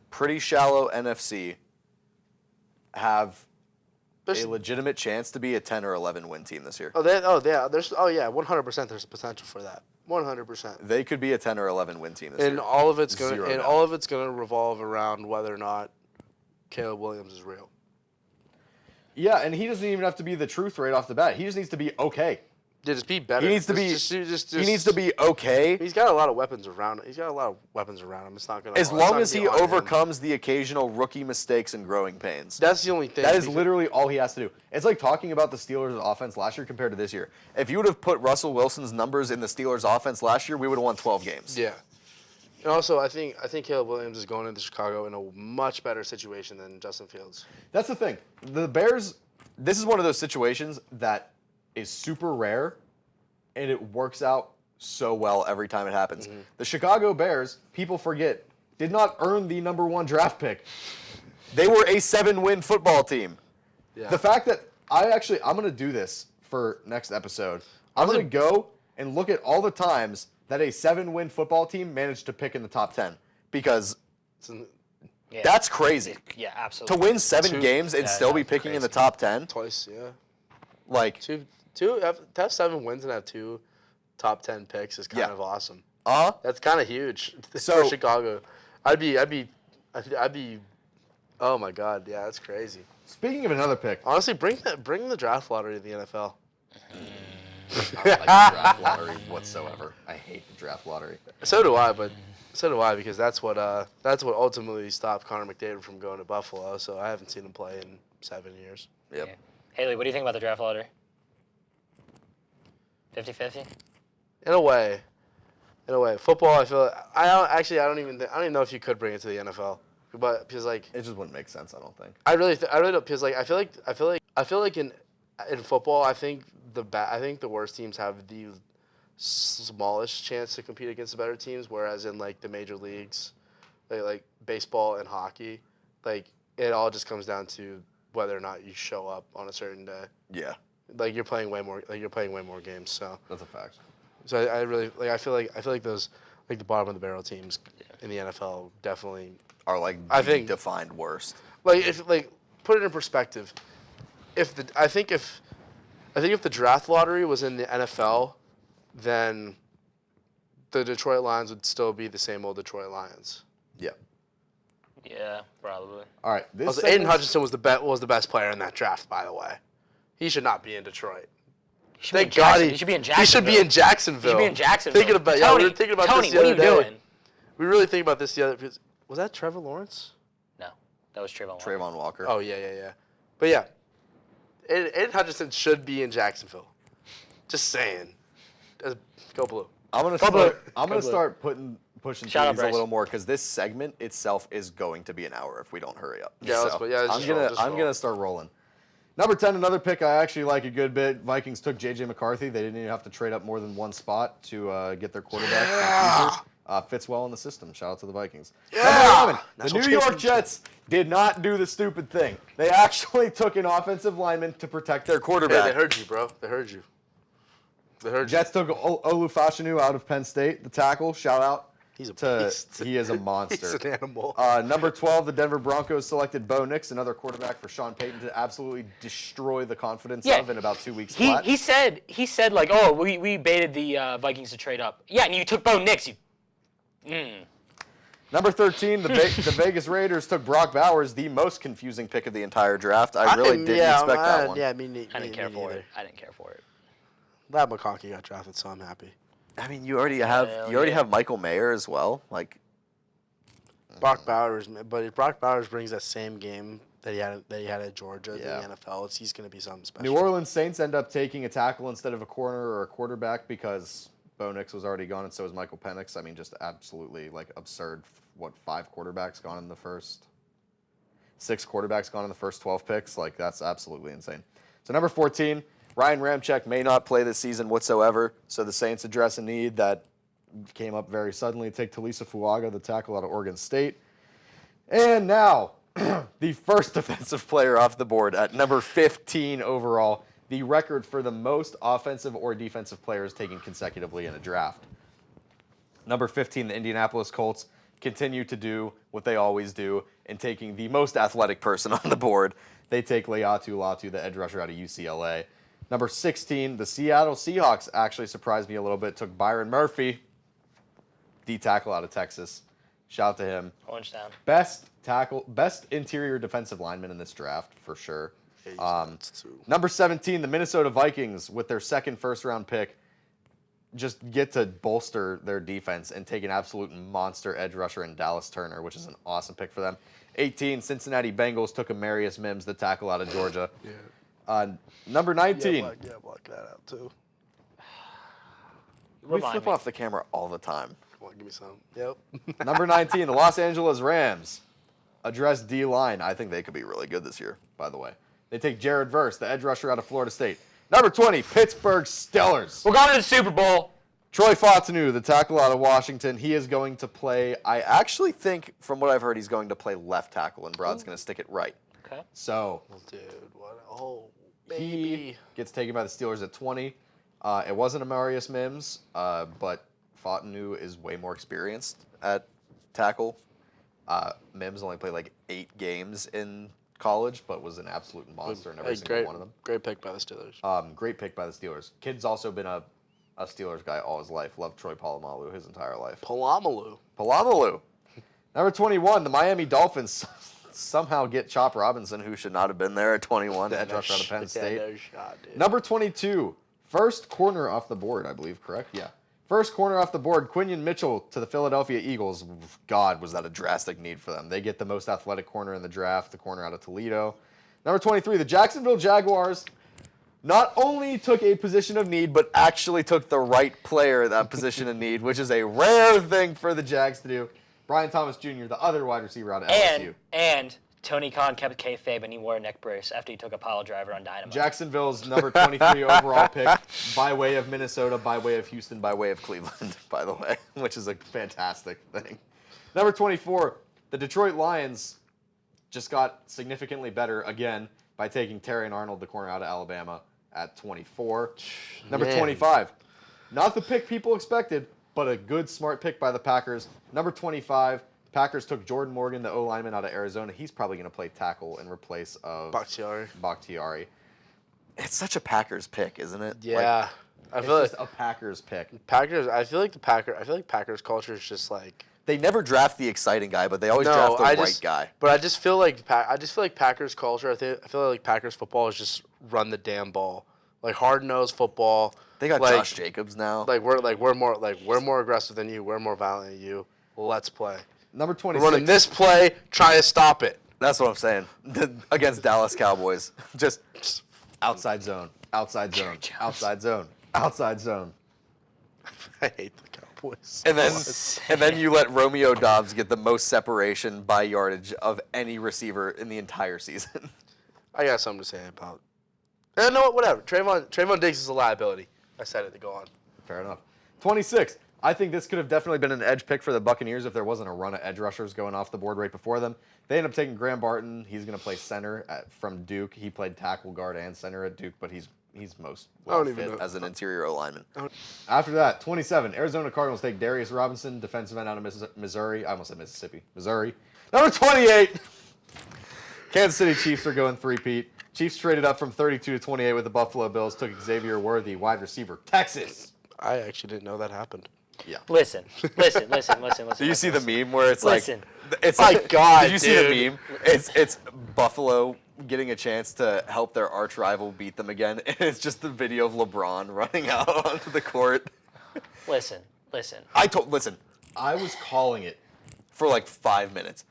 pretty shallow NFC, have a legitimate chance to be a 10 or 11 win team this year. 100%. There's a potential for that. 100%. They could be a 10 or 11 win team this year. And all of it's Zero gonna doubt. all of it's gonna revolve around whether or not Caleb Williams is real. Yeah, and he doesn't even have to be the truth right off the bat. He just needs to be okay. Yeah, just be better. He needs to he needs to be okay. He's got a lot of weapons around him. It's not gonna. As long as he overcomes the occasional rookie mistakes and growing pains. That's the only thing. That is literally all he has to do. It's like talking about the Steelers' offense last year compared to this year. If you would have put Russell Wilson's numbers in the Steelers' offense last year, we would have won 12 games. Yeah. And also, I think Caleb Williams is going into Chicago in a much better situation than Justin Fields. That's the thing. The Bears, this is one of those situations that is super rare, and it works out so well every time it happens. Mm-hmm. The Chicago Bears, people forget, did not earn the number 1 draft pick. They were a 7-win football team. Yeah. The fact that I'm going to do this for next episode. I'm going to go and look at all the times that a 7-win football team managed to pick in the top 10 because that's crazy. Yeah, absolutely. To win 7 games and still be picking in the top 10? Twice, yeah. Like to have 7 wins and have 2 top 10 picks is kind of awesome. That's kind of huge for Chicago. I'd be. Oh my God, yeah, that's crazy. Speaking of another pick, Honestly, bring the draft lottery to the NFL. I don't like the draft lottery whatsoever. I hate the draft lottery. So do I, because that's what ultimately stopped Connor McDavid from going to Buffalo. So I haven't seen him play in 7 years. Yep. Yeah. Hayley, what do you think about the draft lottery? 50-50? In a way, football. I don't even know if you could bring it to the NFL, but because like It just wouldn't make sense, I don't think. I really don't, because like I feel like in football I think the worst teams have the smallest chance to compete against the better teams, whereas in like the major leagues, like baseball and hockey, like it all just comes down to whether or not you show up on a certain day. Yeah. Like you're playing way more games, so That's a fact. So I really like. I feel like those like the bottom of the barrel teams in the NFL definitely Are like I think- defined worst. like if like put it in perspective. I think if the draft lottery was in the NFL, then the Detroit Lions would still be the same old Detroit Lions. Yeah. Yeah, probably. All right. This Also, Aiden Hutchinson was the best player in that draft, by the way. He should not be in Detroit. Thank God he should be in Jacksonville. He should be in Jacksonville. He should be in Jacksonville. Thinking about Tony, we were thinking about Tony, this the what other are you day. doing? We really think about this the other. Was that Trevor Lawrence? No, that was Trayvon Walker. Trayvon Walker. Oh yeah. But yeah, Aiden Hutchinson should be in Jacksonville. Just saying. Go blue. I'm gonna start pushing Shout out these a Bryce. little more because this segment itself is going to be an hour if we don't hurry up. Yeah, let's go. Yeah, I'm gonna start rolling. Number 10, another pick I actually like a good bit. Vikings took J.J. McCarthy. They didn't even have to trade up more than one spot to get their quarterback. Yeah. Fits well in the system. Shout out to the Vikings. Yeah. Number 11, the National New York championship. Jets did not do the stupid thing. They actually took an offensive lineman to protect their quarterback. Hey, they heard you, bro. They heard you. They heard you. Jets took Olufashinu out of Penn State, the tackle. Shout out. He's a to beast. he is a monster. He's an animal. Number 12, the Denver Broncos selected Bo Nix, another quarterback for Sean Payton to absolutely destroy the confidence of in about 2 weeks flat. He said like, oh, we baited the Vikings to trade up. Yeah, and you took Bo Nix. Number 13, the Vegas Raiders took Brock Bowers, the most confusing pick of the entire draft. I really didn't expect that one. Yeah, I didn't care for it. I didn't care for it. Lab McConkey got drafted, so I'm happy. I mean, you already have Michael Mayer as well. Like Brock Bowers, but Brock Bowers brings that same game that he had at Georgia to the NFL. He's going to be something special. New Orleans Saints end up taking a tackle instead of a corner or a quarterback because Bo Nix was already gone, and so was Michael Penix. I mean, just absolutely like absurd. What, 5 quarterbacks gone in the first? 6 quarterbacks gone in the first 12 picks? Like, that's absolutely insane. So number 14, Ryan Ramczyk may not play this season whatsoever, so the Saints address a need that came up very suddenly. Take Talisa Fuaga, the tackle out of Oregon State. And now, the first defensive player off the board at number 15 overall, the record for the most offensive or defensive players taken consecutively in a draft. Number 15, the Indianapolis Colts continue to do what they always do in taking the most athletic person on the board. They take Leatu Latu, the edge rusher out of UCLA. Number 16, the Seattle Seahawks actually surprised me a little bit. Took Byron Murphy, the tackle out of Texas. Shout out to him. Orange Town. Best interior defensive lineman in this draft for sure. Number 17, the Minnesota Vikings with their second first-round pick just get to bolster their defense and take an absolute monster edge rusher in Dallas Turner, which is an awesome pick for them. 18, Cincinnati Bengals took Amarius Mims, the tackle out of Georgia. Number 19. Block that out too. We flip off the camera all the time. Come on, give me some. Yep. Number 19, the Los Angeles Rams address D-line. I think they could be really good this year, by the way. They take Jared Verse, the edge rusher out of Florida State. Number 20, Pittsburgh Steelers. We're going to the Super Bowl. Troy Fautanu, the tackle out of Washington. He is going to play, I actually think, from what I've heard, he's going to play left tackle, and Brod's going to stick it right. Okay. So, Dude, what? he gets taken by the Steelers at 20. It wasn't Amarius Mims, but Fautanu is way more experienced at tackle. Mims only played like 8 games in college, but was an absolute monster in every single one of them. Great pick by the Steelers. Great pick by the Steelers. Kid's also been a Steelers guy all his life. Loved Troy Polamalu his entire life. Polamalu. Number 21, the Miami Dolphins somehow get Chop Robinson, who should not have been there at 21, the edge rusher out of Penn State. No shot, dude. Number 22, first corner off the board, I believe, correct? Yeah. First corner off the board, Quinion Mitchell to the Philadelphia Eagles. God, was that a drastic need for them. They get the most athletic corner in the draft, the corner out of Toledo. Number 23, the Jacksonville Jaguars not only took a position of need, but actually took the right player at that position of need, which is a rare thing for the Jags to do. Brian Thomas Jr., the other wide receiver out of LSU. And Tony Khan kept kayfabe and he wore a neck brace after he took a pile driver on Dynamo. Jacksonville's number 23 overall pick by way of Minnesota, by way of Houston, by way of Cleveland, by the way, which is a fantastic thing. Number 24, the Detroit Lions just got significantly better again by taking Terrion Arnold, the corner out of Alabama, at 24. Number 25, not the pick people expected, but a good, smart pick by the Packers. Number 25, Packers took Jordan Morgan, the O-lineman out of Arizona. He's probably going to play tackle in replace of Bakhtiari. It's such a Packers pick, isn't it? Yeah. I feel like a Packers pick. I feel like Packers culture is just like they never draft the exciting guy, but they always draft the right guy. But I just feel like Packers culture. I feel like Packers football is just run the damn ball, like hard-nosed football. They got Josh Jacobs now. We're more aggressive than you. We're more violent than you. Let's play. Number 26. We're running this play, try to stop it. That's what I'm saying. Against Dallas Cowboys, just outside zone, outside zone, outside zone, outside zone. I hate the Cowboys. And then you let Romeo Doubs get the most separation by yardage of any receiver in the entire season. I got something to say about. And no, what? Whatever. Trayvon Diggs is a liability. I said it to go on. Fair enough. 26. I think this could have definitely been an edge pick for the Buccaneers if there wasn't a run of edge rushers going off the board right before them. They end up taking Graham Barton. He's going to play center from Duke. He played tackle, guard, and center at Duke, but he's most well fit as an interior lineman. After that, 27. Arizona Cardinals take Darius Robinson, defensive end out of Missouri. I almost said Mississippi. Missouri. Number 28. Kansas City Chiefs are going three-peat. Chiefs traded up from 32 to 28 with the Buffalo Bills, took Xavier Worthy, wide receiver, Texas. I actually didn't know that happened. Yeah. Listen. Do you see the meme where it's Listen. it's My like, God, did you see dude. the meme? It's Buffalo getting a chance to help their arch rival beat them again, and it's just the video of LeBron running out onto the court. Listen. I was calling it for like 5 minutes.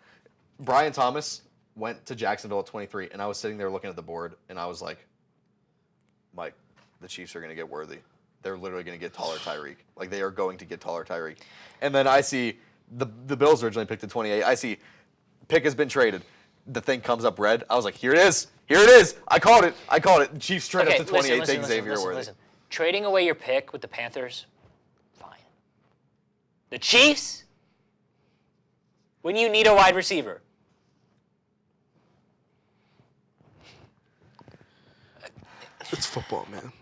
Brian Thomas went to Jacksonville at 23, and I was sitting there looking at the board, and I was like, Mike, the Chiefs are going to get Worthy. They're literally going to get taller Tyreek. Like, they are going to get taller Tyreek. And then I see the Bills originally picked at 28. I see pick has been traded. The thing comes up red. I was like, here it is. I called it. Chiefs trade up to 28, take Xavier Worthy. Listen. Trading away your pick with the Panthers, fine. The Chiefs, when you need a wide receiver. It's football, man.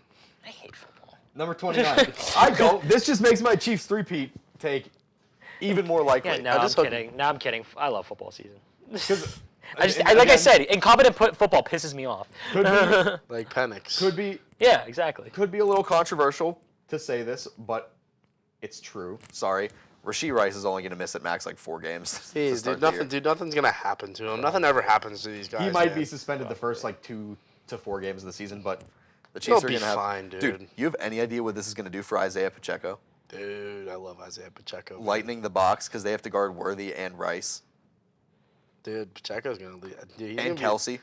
I hate football. Number 29. I don't. This just makes my Chiefs three-peat take even more likely. Yeah, no, I'm kidding. No, I'm kidding. I love football season. Again, I said, incompetent football pisses me off. Could be, Like Penix. could be Yeah, exactly. Could be a little controversial to say this, but it's true. Sorry. Rasheed Rice is only going to miss at max like 4 games. Nothing's gonna happen to him. Nothing ever happens to these guys. He might man. be suspended the first like 2 to 4 games of the season, but the He'll Chiefs are be going to have. fine, dude. You have any idea what this is going to do for Isaiah Pacheco? Dude, I love Isaiah Pacheco. man. Lightening the box because they have to guard Worthy and Rice Dude, Pacheco's gonna lead. Dude, and Kelsey.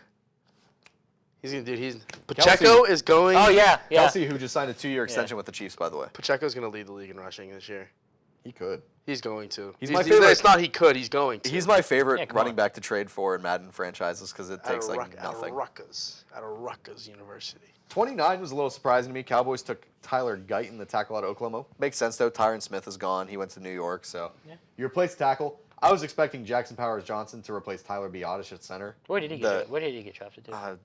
Pacheco is going. Oh, yeah. Kelsey, who just signed a 2-year extension with the Chiefs, by the way. Pacheco's gonna lead the league in rushing this year. He could. He's going to. He's my favorite. It's not he could. He's going to. He's my favorite come running on. back to trade for in Madden franchises because it takes like Out nothing. of Rutgers University. 29 was a little surprising to me. Cowboys took Tyler Guyton, the tackle out of Oklahoma. Makes sense, though. Tyron Smith is gone. He went to New York, so. Yeah. You replaced tackle. I was expecting Jackson Powers-Johnson to replace Tyler Biotish at center. Where did he get drafted to?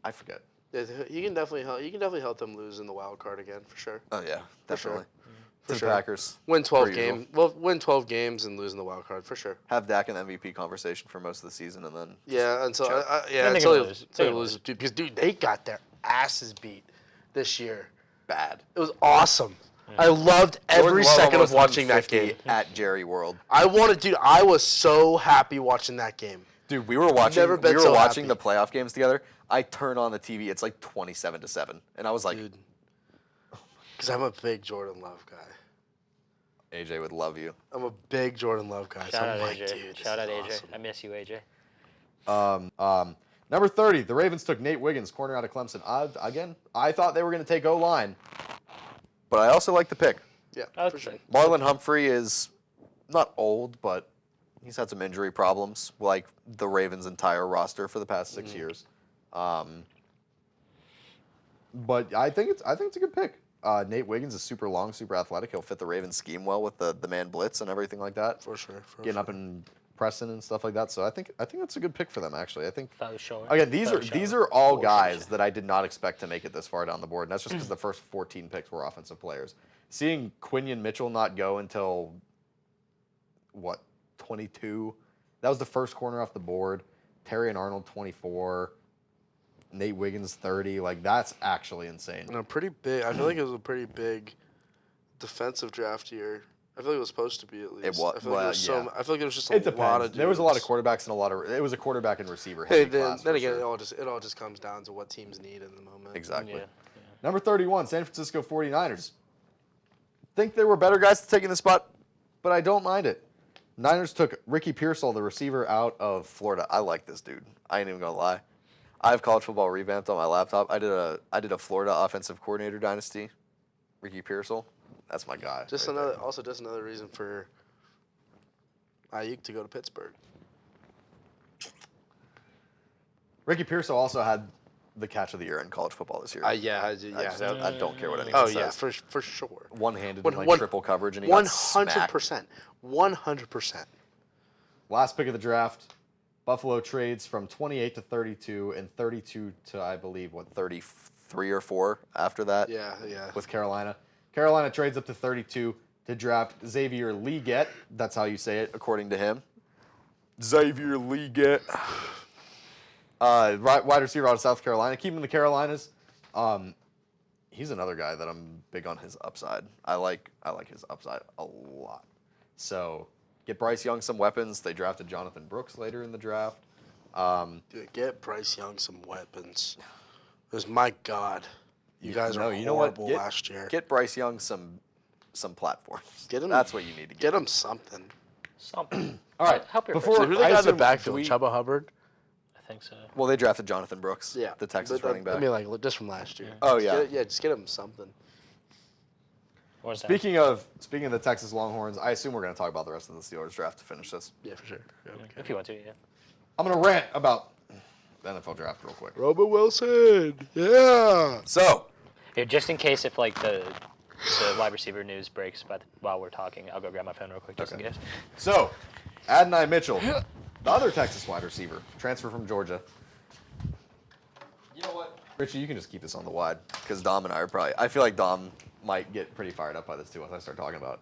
I forget. Yeah, you can definitely help them lose in the wild card again for sure. Oh, yeah, definitely. For To sure. the Packers. Win 12 per usual. games. Well, win 12 games and lose in the wild card for sure. Have Dak in the MVP conversation for most of the season, and then. Yeah, until Then they're until gonna they lose. until They're they gonna lose. lose. Dude, because they got their asses beat this year. Bad. It was awesome. I loved every second of watching that 150 game. at Jerry World. I was so happy watching that game. Dude, we were watching. Never been so watching happy. the playoff games together. I turn on the TV. It's like 27-7, and I was like, Dude. Because I'm a big Jordan Love guy. AJ would love you. I'm a big Jordan Love guy. Shout out I'm like, AJ. dude, Shout out this AJ. is awesome. I miss you, AJ. Number 30, the Ravens took Nate Wiggins, corner out of Clemson. I thought they were going to take O-line, but I also like the pick. Yeah, Okay. for sure. Marlon Humphrey is not old, but he's had some injury problems, like the Ravens' entire roster for the past 6 years. But I think it's a good pick. Nate Wiggins is super long, super athletic. He'll fit the Ravens scheme well with the man blitz and everything like that. For sure. Getting up and pressing and stuff like that. So I think that's a good pick for them actually. I think Faux show. again these are all guys that I did not expect to make it this far down the board. And that's just because the first 14 picks were offensive players. Seeing Quinion Mitchell not go until 22. That was the first corner off the board. Terry and Arnold 24. Nate Wiggins 30. Like that's actually insane. And a pretty big. I feel like it was a pretty big defensive draft year. I feel like it was supposed to be at least. It was. I feel like Well, I feel like there was just a It depends. lot of dudes. There was a lot of quarterbacks and it was a quarterback and receiver. Hey, heavy then class for again, sure. it all just comes down to what teams need in the moment. Exactly. Yeah. Number 31, San Francisco 49ers. Think there were better guys to take in the spot, but I don't mind it. Niners took Ricky Pearsall, the receiver out of Florida. I like this dude. I ain't even gonna lie. I have college football revamped on my laptop. I did a Florida offensive coordinator dynasty. Ricky Pearsall. That's my guy. Just right another there. reason for Ayuk to go to Pittsburgh. Ricky Pearsall also had the catch of the year in college football this year. Yeah, I don't care what anyone Oh says. yeah, for sure. One-handed in triple coverage, and he got smacked. 100%. Last pick of the draft, Buffalo trades from 28 to 32 and 32 to, I believe, 33 or 4 after that. Yeah. With Carolina. Carolina trades up to 32 to draft Xavier Leggett. That's how you say it, according to him. Xavier Leggett. Wide receiver out of South Carolina. Keep him in the Carolinas. He's another guy that I'm big on his upside. I like his upside a lot. So get Bryce Young some weapons. They drafted Jonathan Brooks later in the draft. Dude, get Bryce Young some weapons. Because my God, you guys are you know what? horrible last year. Get Bryce Young some platforms. Get him. That's what you need to Get him something. Something. All right. Help your Before first. Who they I got in the assume- backfield? do we- Chuba Hubbard. I think so. Well, they drafted Jonathan Brooks. Yeah, The Texas but, running back. I mean, like just from last year. Oh, Just yeah. just get him something. What's that? Speaking of the Texas Longhorns, I assume we're going to talk about the rest of the Steelers draft to finish this. Yeah, for sure. Yeah, we can. If you want to, yeah. I'm going to rant about the NFL draft real quick. Robert Wilson. Yeah. So, Yeah, just in case if like the wide receiver news breaks while we're talking, I'll go grab my phone real quick just in case. Adonai Mitchell, the other Texas wide receiver, transfer from Georgia. You know what? Richie, you can just keep this on the wide because Dom and I feel like Dom might get pretty fired up by this too once I start talking about it.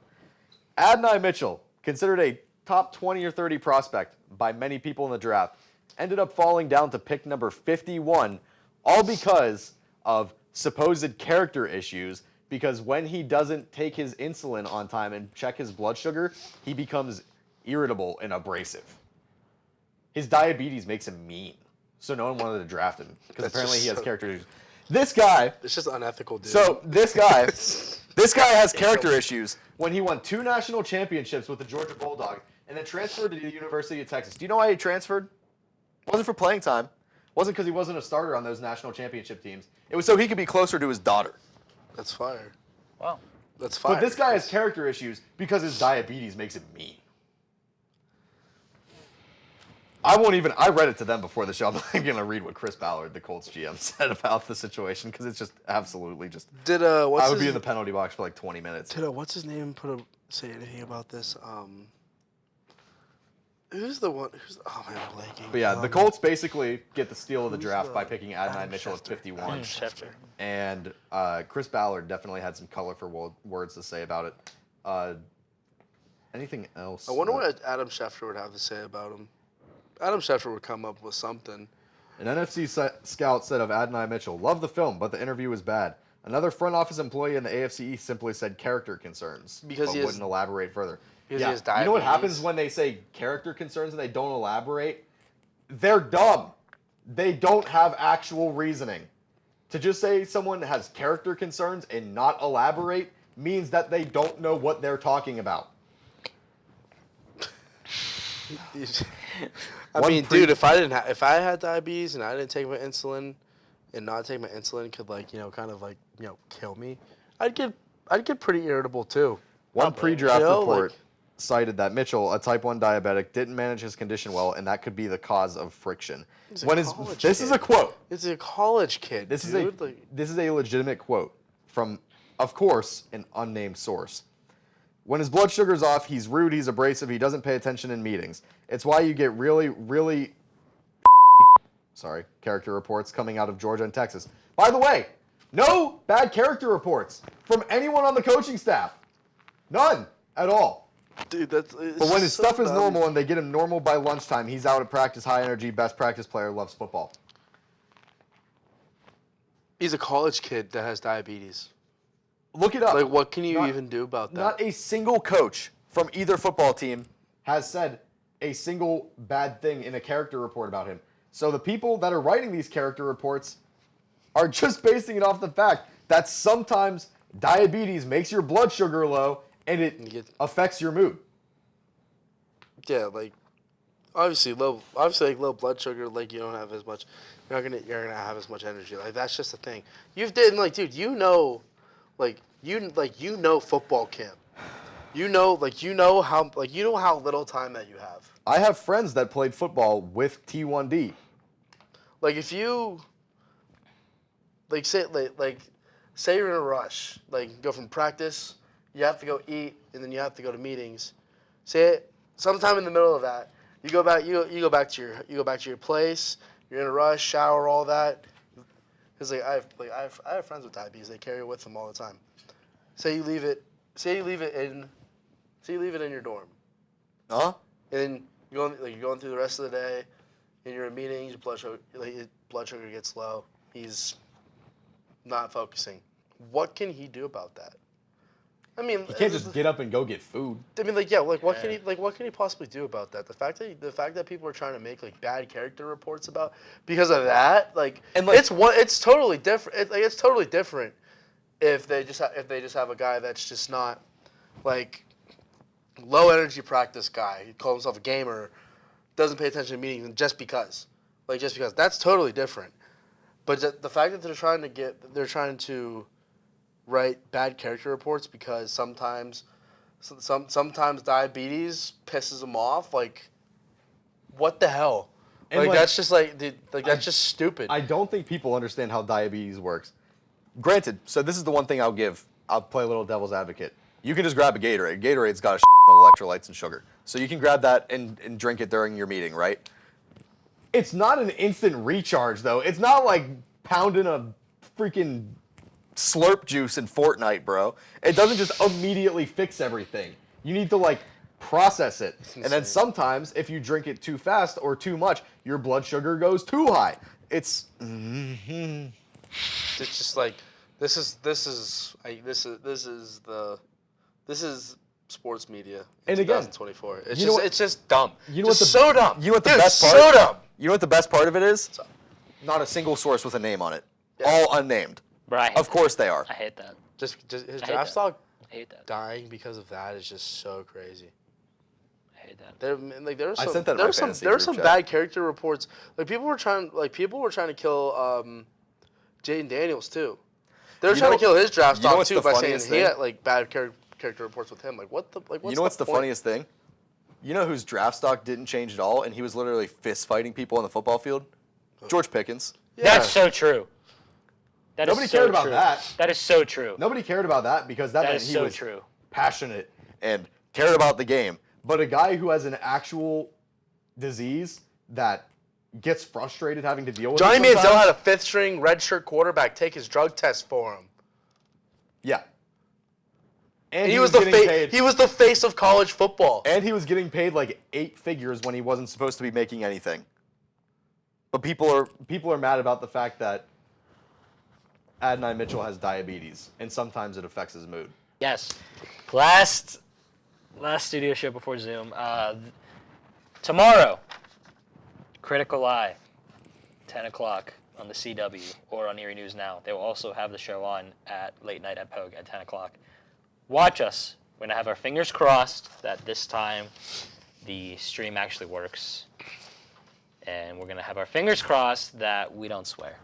Adonai Mitchell, considered a top 20 or 30 prospect by many people in the draft, ended up falling down to pick number 51, all because of supposed character issues, because when he doesn't take his insulin on time and check his blood sugar, he becomes irritable and abrasive. His diabetes makes him mean, so no one wanted to draft him because That's apparently just he has so- character issues. This guy, It's just unethical, dude. so this guy has character issues when he won 2 national championships with the Georgia Bulldogs and then transferred to the University of Texas. Do you know why he transferred? It wasn't for playing time. It wasn't because he wasn't a starter on those national championship teams. It was so he could be closer to his daughter. That's fire. Wow. That's fire. But this guy has character issues because his diabetes makes him mean. I read it to them before the show. I'm not going to read what Chris Ballard, the Colts GM, said about the situation because it's just absolutely just. Did I what's would his, be in the penalty box for like 20 minutes. Did what's his name say anything about this? Who's the one? Oh man, I'm blanking. But yeah, the Colts basically get the steal of the draft by picking Adonai Adam Mitchell at Schefter. 51. Adam Schefter. And Chris Ballard definitely had some colorful words to say about it. Anything else? I wonder what Adam Schefter would have to say about him. Adam Schefter would come up with something. An NFC scout said of Adonai Mitchell, "Love the film, but the interview was bad." Another front office employee in the AFC East simply said character concerns, Because but he has- wouldn't elaborate further. because he has You know what happens diabetes. when they say character concerns and they don't elaborate? They're dumb. They don't have actual reasoning. To just say someone has character concerns and not elaborate means that they don't know what they're talking about. I One mean, pre- dude, if I had diabetes and I didn't take my insulin, and not take my insulin could kind of kill me, I'd get pretty irritable too. One pre-draft report like- cited that Mitchell, a type 1 diabetic, didn't manage his condition well, and that could be the cause of friction. He's a This college is a kid. quote. It's a college kid. This dude. is a legitimate quote from, of course, an unnamed source. When his blood sugar's off, he's rude, he's abrasive, he doesn't pay attention in meetings. It's why you get really, really character reports coming out of Georgia and Texas. By the way, no bad character reports from anyone on the coaching staff. None at all. Dude, but But when his stuff is normal and they get him normal by lunchtime, he's out at practice, high energy, best practice player, loves football. he's a college kid that has diabetes. Look it up. Like, what can you Not- even do about that? Not a single coach from either football team has said a single bad thing in a character report about him. So the people that are writing these character reports are just basing it off the fact that sometimes diabetes makes your blood sugar low and You it get- affects your mood. Yeah, obviously low blood sugar, you don't have as much. You're gonna have as much energy. That's just the thing. Dude, you know football camp. You know how little time that you have. I have friends that played football with T1D. like if you say you're in a rush, like go from practice, you have to go eat, and then you have to go to meetings. Say sometime in the middle of that, you go back to your place. You're in a rush, shower, all that. Because I have friends with diabetes. They carry it with them all the time. Say you leave it in your dorm. Huh? And then you're going through the rest of the day, and you're in meetings. Your blood sugar gets low. He's not focusing. What can he do about that? I mean, You can't just get up and go get food. I mean, what can he possibly do about that? The fact that people are trying to make bad character reports about because of that, it's totally different. It's totally different if they just have a guy that's just not low energy practice guy. He calls himself a gamer, doesn't pay attention to meetings just because that's totally different. But the fact that they're trying to write bad character reports because sometimes diabetes pisses them off. What the hell? That's just that's just stupid. I don't think people understand how diabetes works. Granted, so this is the one thing I'll play a little devil's advocate. You can just grab a Gatorade. Gatorade's got a of electrolytes and sugar. So you can grab that and drink it during your meeting, right? It's not an instant recharge, though. It's not like pounding a freaking slurp juice in Fortnite, bro. It doesn't just immediately fix everything. You need to process it. And then sometimes if you drink it too fast or too much, your blood sugar goes too high. It's just this is sports media in 2024. It's just dumb. So dumb. You know what the Dude, best part? So dumb. You know what the best part of it is? Not a single source with a name on it. Yeah. All unnamed. Bro, of course they are. I hate that. Just his draft stock I hate that. dying because of that is just so crazy. I hate that. There were some bad character reports. People were trying to kill Jaden Daniels too. They were trying to kill his draft stock too by saying he had bad character reports with him. What's the funniest thing? You know whose draft stock didn't change at all, and he was literally fist fighting people on the football field? George Pickens. Yeah. That's so true. Nobody cared about that. That is so true. Nobody cared about that because that meant he was true. Passionate and cared about the game. But a guy who has an actual disease that gets frustrated having to deal with Johnny it Manziel had a fifth-string redshirt quarterback take his drug test for him. Yeah. And he was the face of college football. And he was getting paid 8 figures when he wasn't supposed to be making anything. But people are mad about the fact that Adonai Mitchell has diabetes, and sometimes it affects his mood. Yes. Last studio show before Zoom. Tomorrow, Critical Eye, 10 o'clock on the CW or on Erie News Now. They will also have the show on at Late Night at Pogue at 10 o'clock. Watch us. We're going to have our fingers crossed that this time the stream actually works. And we're going to have our fingers crossed that we don't swear.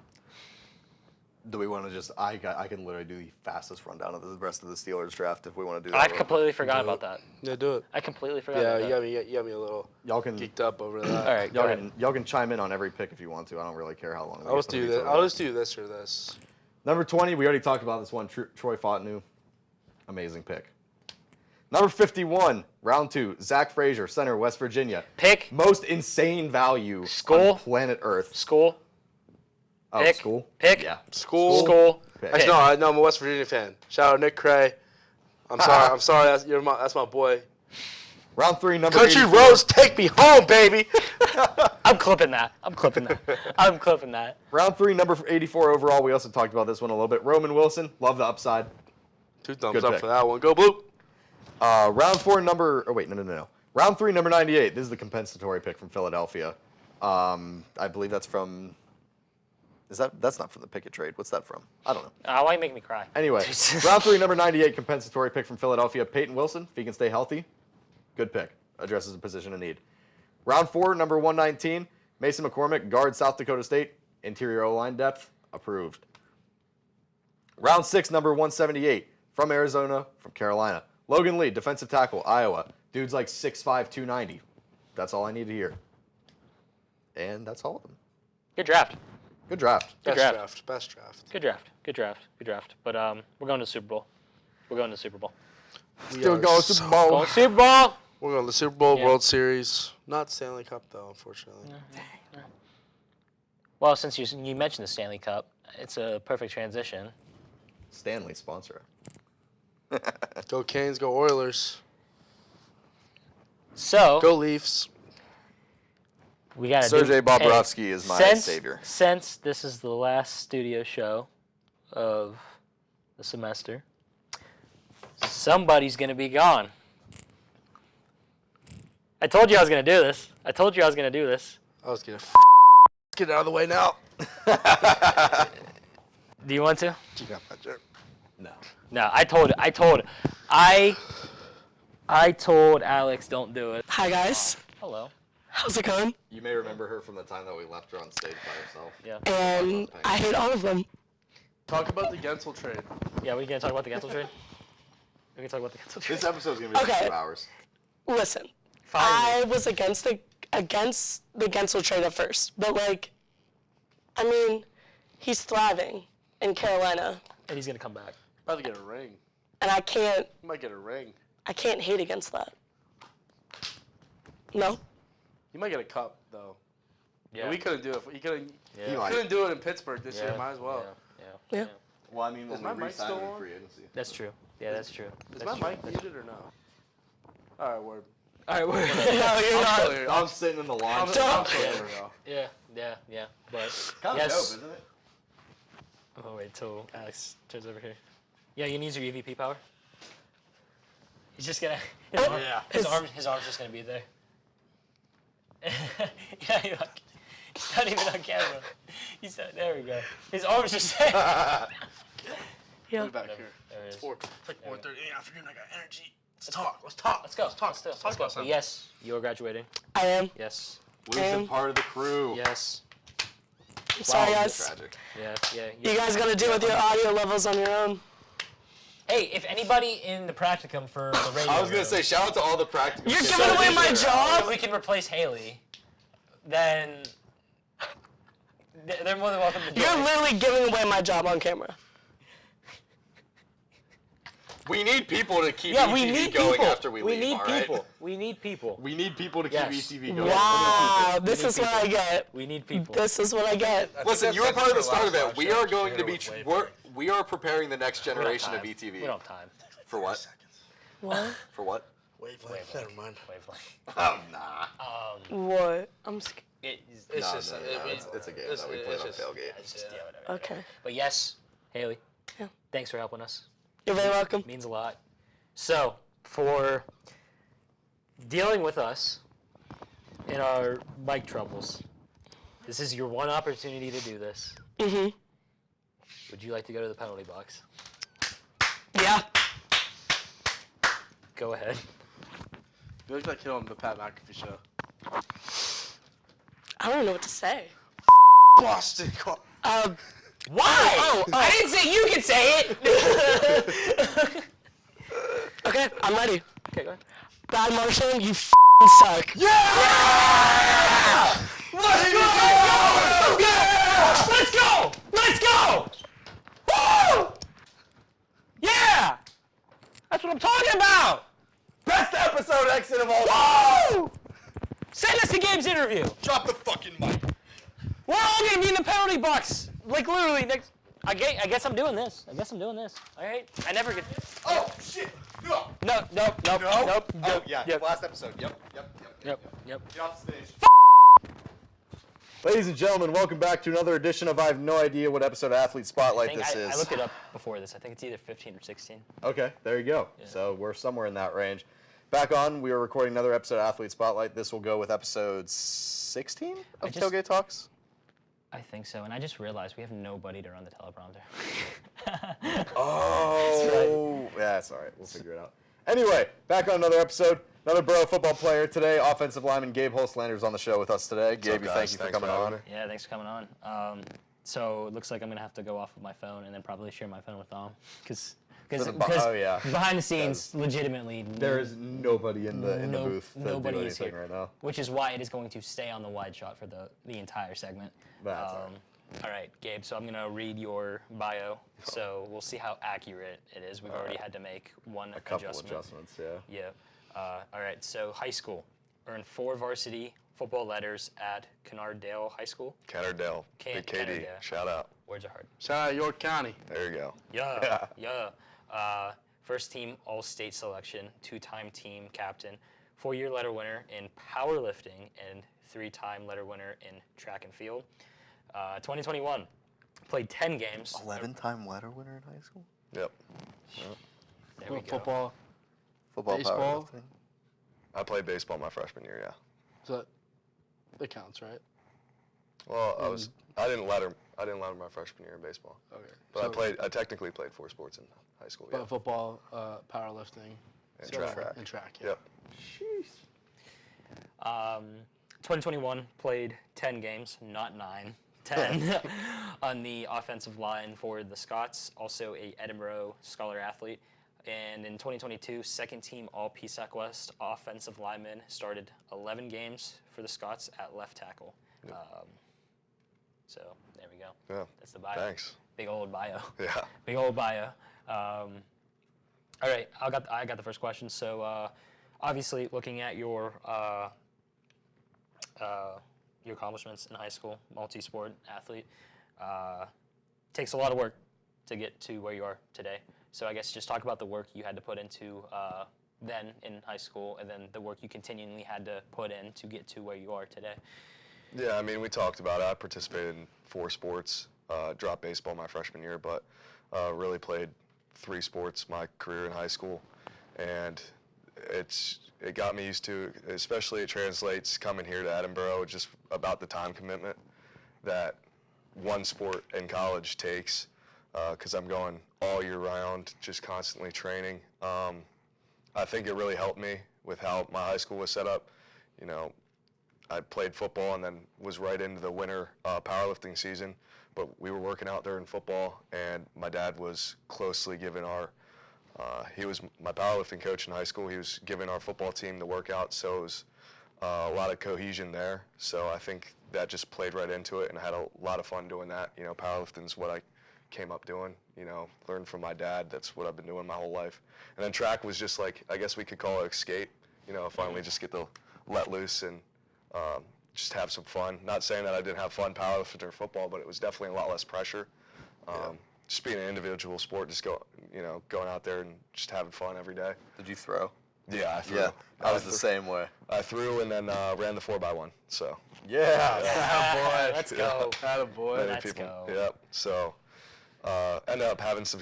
Do we want to just... I can literally do the fastest rundown of the rest of the Steelers draft if we want to do that. I've completely forgot about that. Yeah, do it. I completely forgot about that. You got me a little geeked up over that. All right, y'all can chime in on every pick if you want to. I don't really care how long. I'll just do this. I'll just do this or this. Number 20, we already talked about this one. Troy Fontenot. Amazing pick. Number 51, round 2, Zach Frazier, center, West Virginia. Pick. Most insane value on planet Earth. School. Oh, pick. School? Pick. Yeah. School. Actually, no, I'm a West Virginia fan. Shout out Nick Cray. I'm sorry. That's my boy. Round 3, number Country 84. Roads, take me home, baby. I'm clipping that. Round 3, number 84 overall. We also talked about this one a little bit. Roman Wilson, love the upside. 2 thumbs up for that one. Go Blue. Round 4, number... Oh, wait, no. Round 3, number 98. This is the compensatory pick from Philadelphia. I believe that's from... That's not from the Pickett trade. What's that from? I don't know. Why you make me cry? Anyway, round 3, number 98, compensatory pick from Philadelphia. Peyton Wilson, if he can stay healthy, good pick. Addresses a position of need. Round 4, number 119, Mason McCormick, guard, South Dakota State. Interior O-line depth, approved. Round 6, number 178, from Arizona, from Carolina. Logan Lee, defensive tackle, Iowa. Dude's 6'5", 290. That's all I need to hear. And that's all of them. Good draft. Good draft. Good Best draft. Best draft. Good draft. But we're going to the Super Bowl. We're going to the Super Bowl. Still going to Super Bowl. Going to Super Bowl. We're going to the Super Bowl, Yeah. World Series. Not Stanley Cup, though, unfortunately. Well, since you mentioned the Stanley Cup, it's a perfect transition. Stanley sponsor. Go Canes, go Oilers. So Go Leafs. we got to Sergei Bobrovsky is my savior. Since this is the last studio show of the semester, somebody's gonna be gone. I told you I was gonna do this. I was going to get it out of the way now. Do you want to? You got my jerk. No. No, I told Alex, don't do it. Hi guys, Hello. how's it going? You may remember her from the time that we left her on stage by herself. Yeah. And I hate all of them. Talk about the Gensel trade. Yeah, we gonna talk about the Gensel trade? We can talk about the Gensel trade. This episode's gonna be Okay. 2 hours. Listen, Finally. I was against the Gensel trade at first, but I mean, he's thriving in Carolina, And he's gonna come back. About to get a ring. and I can't You might get a ring. hate against that. No, You might get a cup though. Yeah. We couldn't do it. He couldn't. Yeah. He might. Couldn't do it in Pittsburgh this year. Yeah. Might as well. yeah. Well, I mean, Is when my we mic re-sign still him in on? free agency. That's true. Yeah, that's true. Is my mic muted or no? All right, word. All right, we're No, you're not. Still here. I'm sitting in the launch. I'm Stop. still here, though. Yeah. But Kind of yes. dope, isn't it? Oh wait till Alex turns over here. Yeah, you need your EVP power. He's just gonna. His arm's just gonna be there. Yeah, he's not even on camera. He's not, there we go. His arm's just there. Yeah. Be back here. There it is. It's like 4:30 in the afternoon. I got energy. Let's talk. Let's talk. Let's go. Let's go. son. Yes, you are graduating. I am. Yes. Losing part of the crew. Yes. I'm sorry, Wow, guys. tragic. Yeah. You guys gotta deal with your audio levels on your own. Hey, if anybody in the practicum for the radio, I was gonna say, shout out to all the practical. You're kids giving out away my there. job? if we can replace Hayley, then they're more than welcome to do You're it. literally giving away my job on camera. We need people to keep Yeah, we ETV need going people. after we leave. need all right? people. We need people. We need people to keep Yes. ETV going. Wow, this is what I get. We need people. This is what I get. Listen, you were part of the start of it. We are going to be. We're We are preparing the next We don't have generation of time. ETV. We don't have time. For what? What? For what? Wavelength. Never mind. Wavelength. Oh nah. What? I'm scared. It's No, just. no, it's a game that we played on Tailgate. Whatever. Okay. But yes, Hayley. Yeah. Thanks for helping us. You're very welcome. Means a lot. So, for dealing with us in our mic troubles, this is your one opportunity to do this. Mm-hmm. Would you like to go to the penalty box? Yeah. Go ahead. You look like him on the Pat McAfee show. I don't know what to say. Boston. Why? Oh, I didn't say you could say it. Okay, I'm ready. Okay, go ahead. Brad Marshall, you f***ing suck. Let's go! Woo! Yeah! That's what I'm talking about! Best episode exit of all time. Woo! Send us the game's interview. Drop the fucking mic. We're all gonna be in the penalty box. Like literally next. I guess I'm doing this. All right. I never get. Oh shit. No. Nope. Oh yeah. Yep. Last episode. Yep. Yep. Get off the stage. Ladies and gentlemen, welcome back to another edition of I have no idea what episode of Athlete Spotlight this is. I looked it up before this. I think it's either 15 or 16. Okay, there you go. Yeah. So we're somewhere in that range. Back on, we are recording another episode of Athlete Spotlight. This will go with episode 16 of Tailgate Talks. I think so, and I just realized we have nobody to run the teleprompter. Oh, yeah, that's all right. We'll figure it out. Anyway, back on another episode. Another Borough football player today. Offensive lineman Gabe Holslander is on the show with us today. Gabe, thank you for coming on. Yeah, thanks for coming on. So it looks like I'm gonna have to go off with my phone and then probably share my phone with Dom, because Oh yeah. behind the scenes, legitimately, There is nobody in the booth to nobody do is anything here right now. which is why it is going to stay on the wide shot for the entire segment. That's all right. All right, Gabe, so I'm going to read your bio, so we'll see how accurate it is. We've already had to make one A couple adjustment. adjustments, yeah. Yeah. All right, so high school. Earned 4 varsity football letters at Kennardale High School. Kennardale. Big KD. Kennardale. Shout out. Words are hard. Shout out York County. There you go. Yeah. First team All-State selection, 2-time team captain, 4-year letter winner in powerlifting, and 3-time letter winner in track and field. 2021, played 10 games. 11-time letter winner in high school? Yep. There we go. Football. Football, Baseball? powerlifting? I played baseball my freshman year, yeah. So that counts, right? Well, I didn't letter my freshman year in baseball. Okay. But So- I technically played 4 sports in high school, yeah. But football, powerlifting, And track. and track. Yeah. Yep. 2021, played 10 games, not 9, 10, on the offensive line for the Scots, also a Edinburgh Scholar athlete. And in 2022, second team All-PSAC West offensive lineman, started 11 games for the Scots at left tackle. So there we go. Yeah. That's the bio. Thanks. Big old bio. Yeah. Big old bio. All right, I got the first question. So obviously, looking at your accomplishments in high school, multi-sport athlete, takes a lot of work to get to where you are today. So I guess just talk about the work you had to put into then in high school, and then the work you continually had to put in to get to where you are today. Yeah, I mean, we talked about it. I participated in 4 sports, dropped baseball my freshman year, but really played 3 sports my career in high school. And it got me used to, especially it translates coming here to Edinburgh, just about the time commitment that one sport in college takes, because I'm going all year round, just constantly training. I think it really helped me with how my high school was set up. You know, I played football and then was right into the winter powerlifting season, but we were working out there in football, and my dad was closely giving he was my powerlifting coach in high school. He was giving our football team the workout, so it was a lot of cohesion there. So I think that just played right into it, and I had a lot of fun doing that. You know, powerlifting's what I came up doing, you know, learned from my dad. That's what I've been doing my whole life. And then track was just like, I guess we could call it escape, you know, finally just get to let loose and just have some fun. Not saying that I didn't have fun powerlifting or football, but it was definitely a lot less pressure. Just being an individual sport, just going out there and just having fun every day. Did you throw? Yeah, I threw. Yeah, I was the same way. I threw and then ran the 4x1. So Yeah. Boy. Let's go. Attaboy. many Let's people. go. Yep. So ended up having some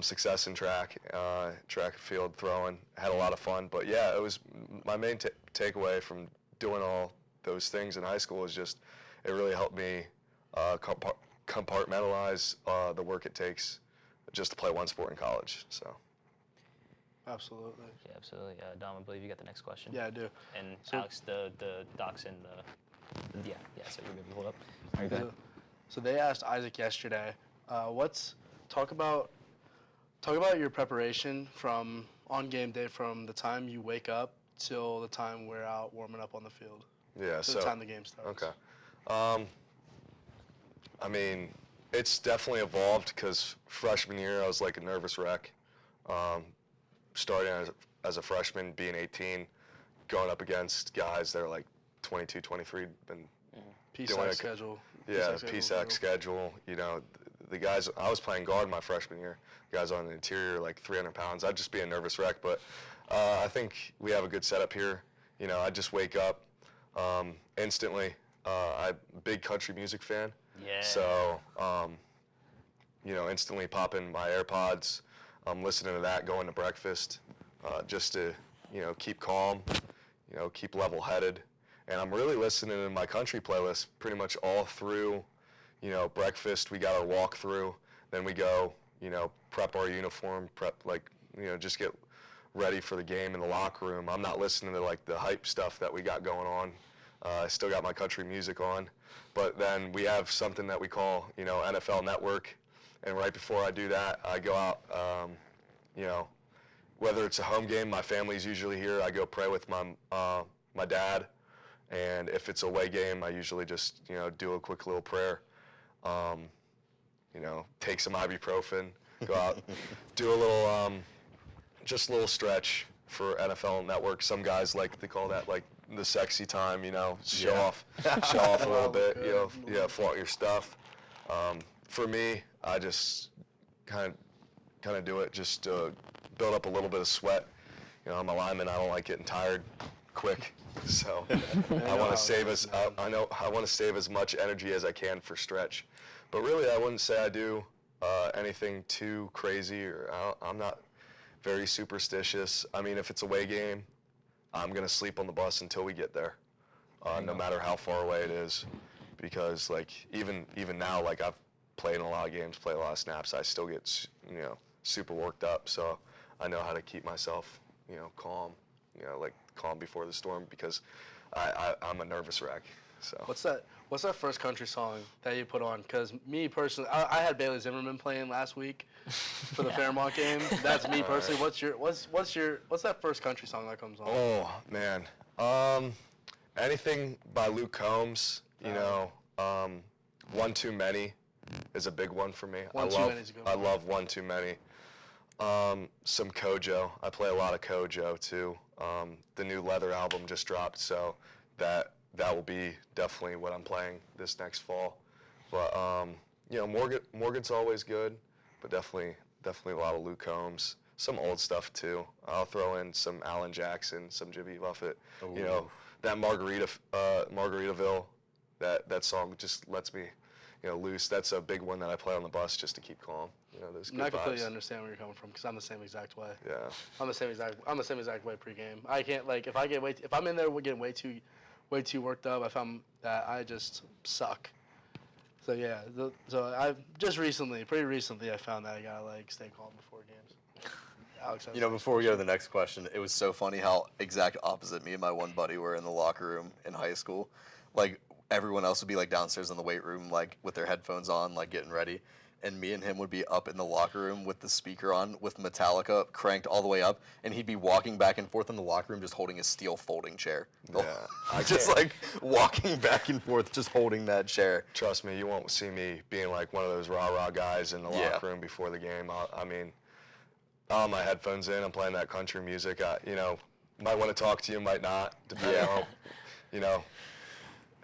success in track and field throwing. Had a lot of fun. But yeah, it was my main takeaway from doing all those things in high school was just it really helped me compartmentalize the work it takes just to play one sport in college. So. Absolutely. Yeah, absolutely. Dom, I believe you got the next question. Yeah, I do. And So- Alex, the docs and yeah. So you're good to hold up. All right, go ahead. So they asked Isaac yesterday, talk about your preparation from on game day, from the time you wake up till the time we're out warming up on the field. Yeah. To the time the game starts. Okay. I mean, it's definitely evolved because freshman year I was like a nervous wreck. Starting as a freshman, being 18, going up against guys that are like 22, 23, been doing PSAC schedule. Yeah, PSAC schedule. You know, the guys, I was playing guard my freshman year. Guys on the interior, like 300 pounds. I'd just be a nervous wreck. But I think we have a good setup here. You know, I just wake up instantly. I'm a big country music fan. Yeah. So, you know, instantly pop in my AirPods. I'm listening to that, going to breakfast, just to, you know, keep calm, you know, keep level-headed. And I'm really listening to my country playlist pretty much all through, you know, breakfast. We got our walkthrough. Then we go, you know, prep our uniform, just get ready for the game in the locker room. I'm not listening to, like, the hype stuff that we got going on. I still got my country music on. But then we have something that we call, you know, NFL Network. And right before I do that, I go out, you know, whether it's a home game, my family's usually here. I go pray with my dad. And if it's a away game, I usually just, you know, do a quick little prayer. Take some ibuprofen, go out, do a little, just a little stretch for NFL Network. Some guys like to call that like the sexy time, show off a little bit, flaunt your stuff. For me, I just kind of do it just to build up a little bit of sweat. I'm a lineman. I don't like getting tired quick, so I want to save I want to save as much energy as I can for stretch. But really, I wouldn't say I do anything too crazy, or I'm not very superstitious. I mean, if it's a away game, I'm gonna sleep on the bus until we get there, no matter how far away it is, because like even now, like I've played in a lot of games, played a lot of snaps, I still get super worked up. So I know how to keep myself calm, like calm before the storm, because I'm a nervous wreck. So What's that first country song that you put on? Because me personally, I had Bailey Zimmerman playing last week for the Fairmont game. That's me personally. What's that first country song that comes on? Oh man, anything by Luke Combs. One Too Many is a big one for me. One Too Many is a good one. I love One Too Many. Some Kojo. I play a lot of Kojo too. The new Leather album just dropped, so that will be definitely what I'm playing this next fall. But Morgan's always good, but definitely a lot of Luke Combs. Some old stuff too. I'll throw in some Alan Jackson, some Jimmy Buffett. Ooh. That Margaritaville. That song just lets me loose. That's a big one that I play on the bus just to keep calm. Those good I completely vibes. understand where you're coming from, because I'm the same exact way. Yeah. I'm the same exact way pregame. I can't, like, if I'm in there getting way too worked up, I found that I just suck. So yeah, I've pretty recently, I found that I gotta like stay calm before games. Alex, Before we go to the next question, it was so funny how exact opposite me and my one buddy were in the locker room in high school. Like, everyone else would be like downstairs in the weight room, like with their headphones on, like getting ready. And me and him would be up in the locker room with the speaker on, with Metallica cranked all the way up, and he'd be walking back and forth in the locker room just holding a steel folding chair. Yeah. Just like walking back and forth, just holding that chair. Trust me, you won't see me being like one of those rah-rah guys in the locker room before the game. I mean, I have my headphones in, I'm playing that country music. Might want to talk to you, might not, depending on,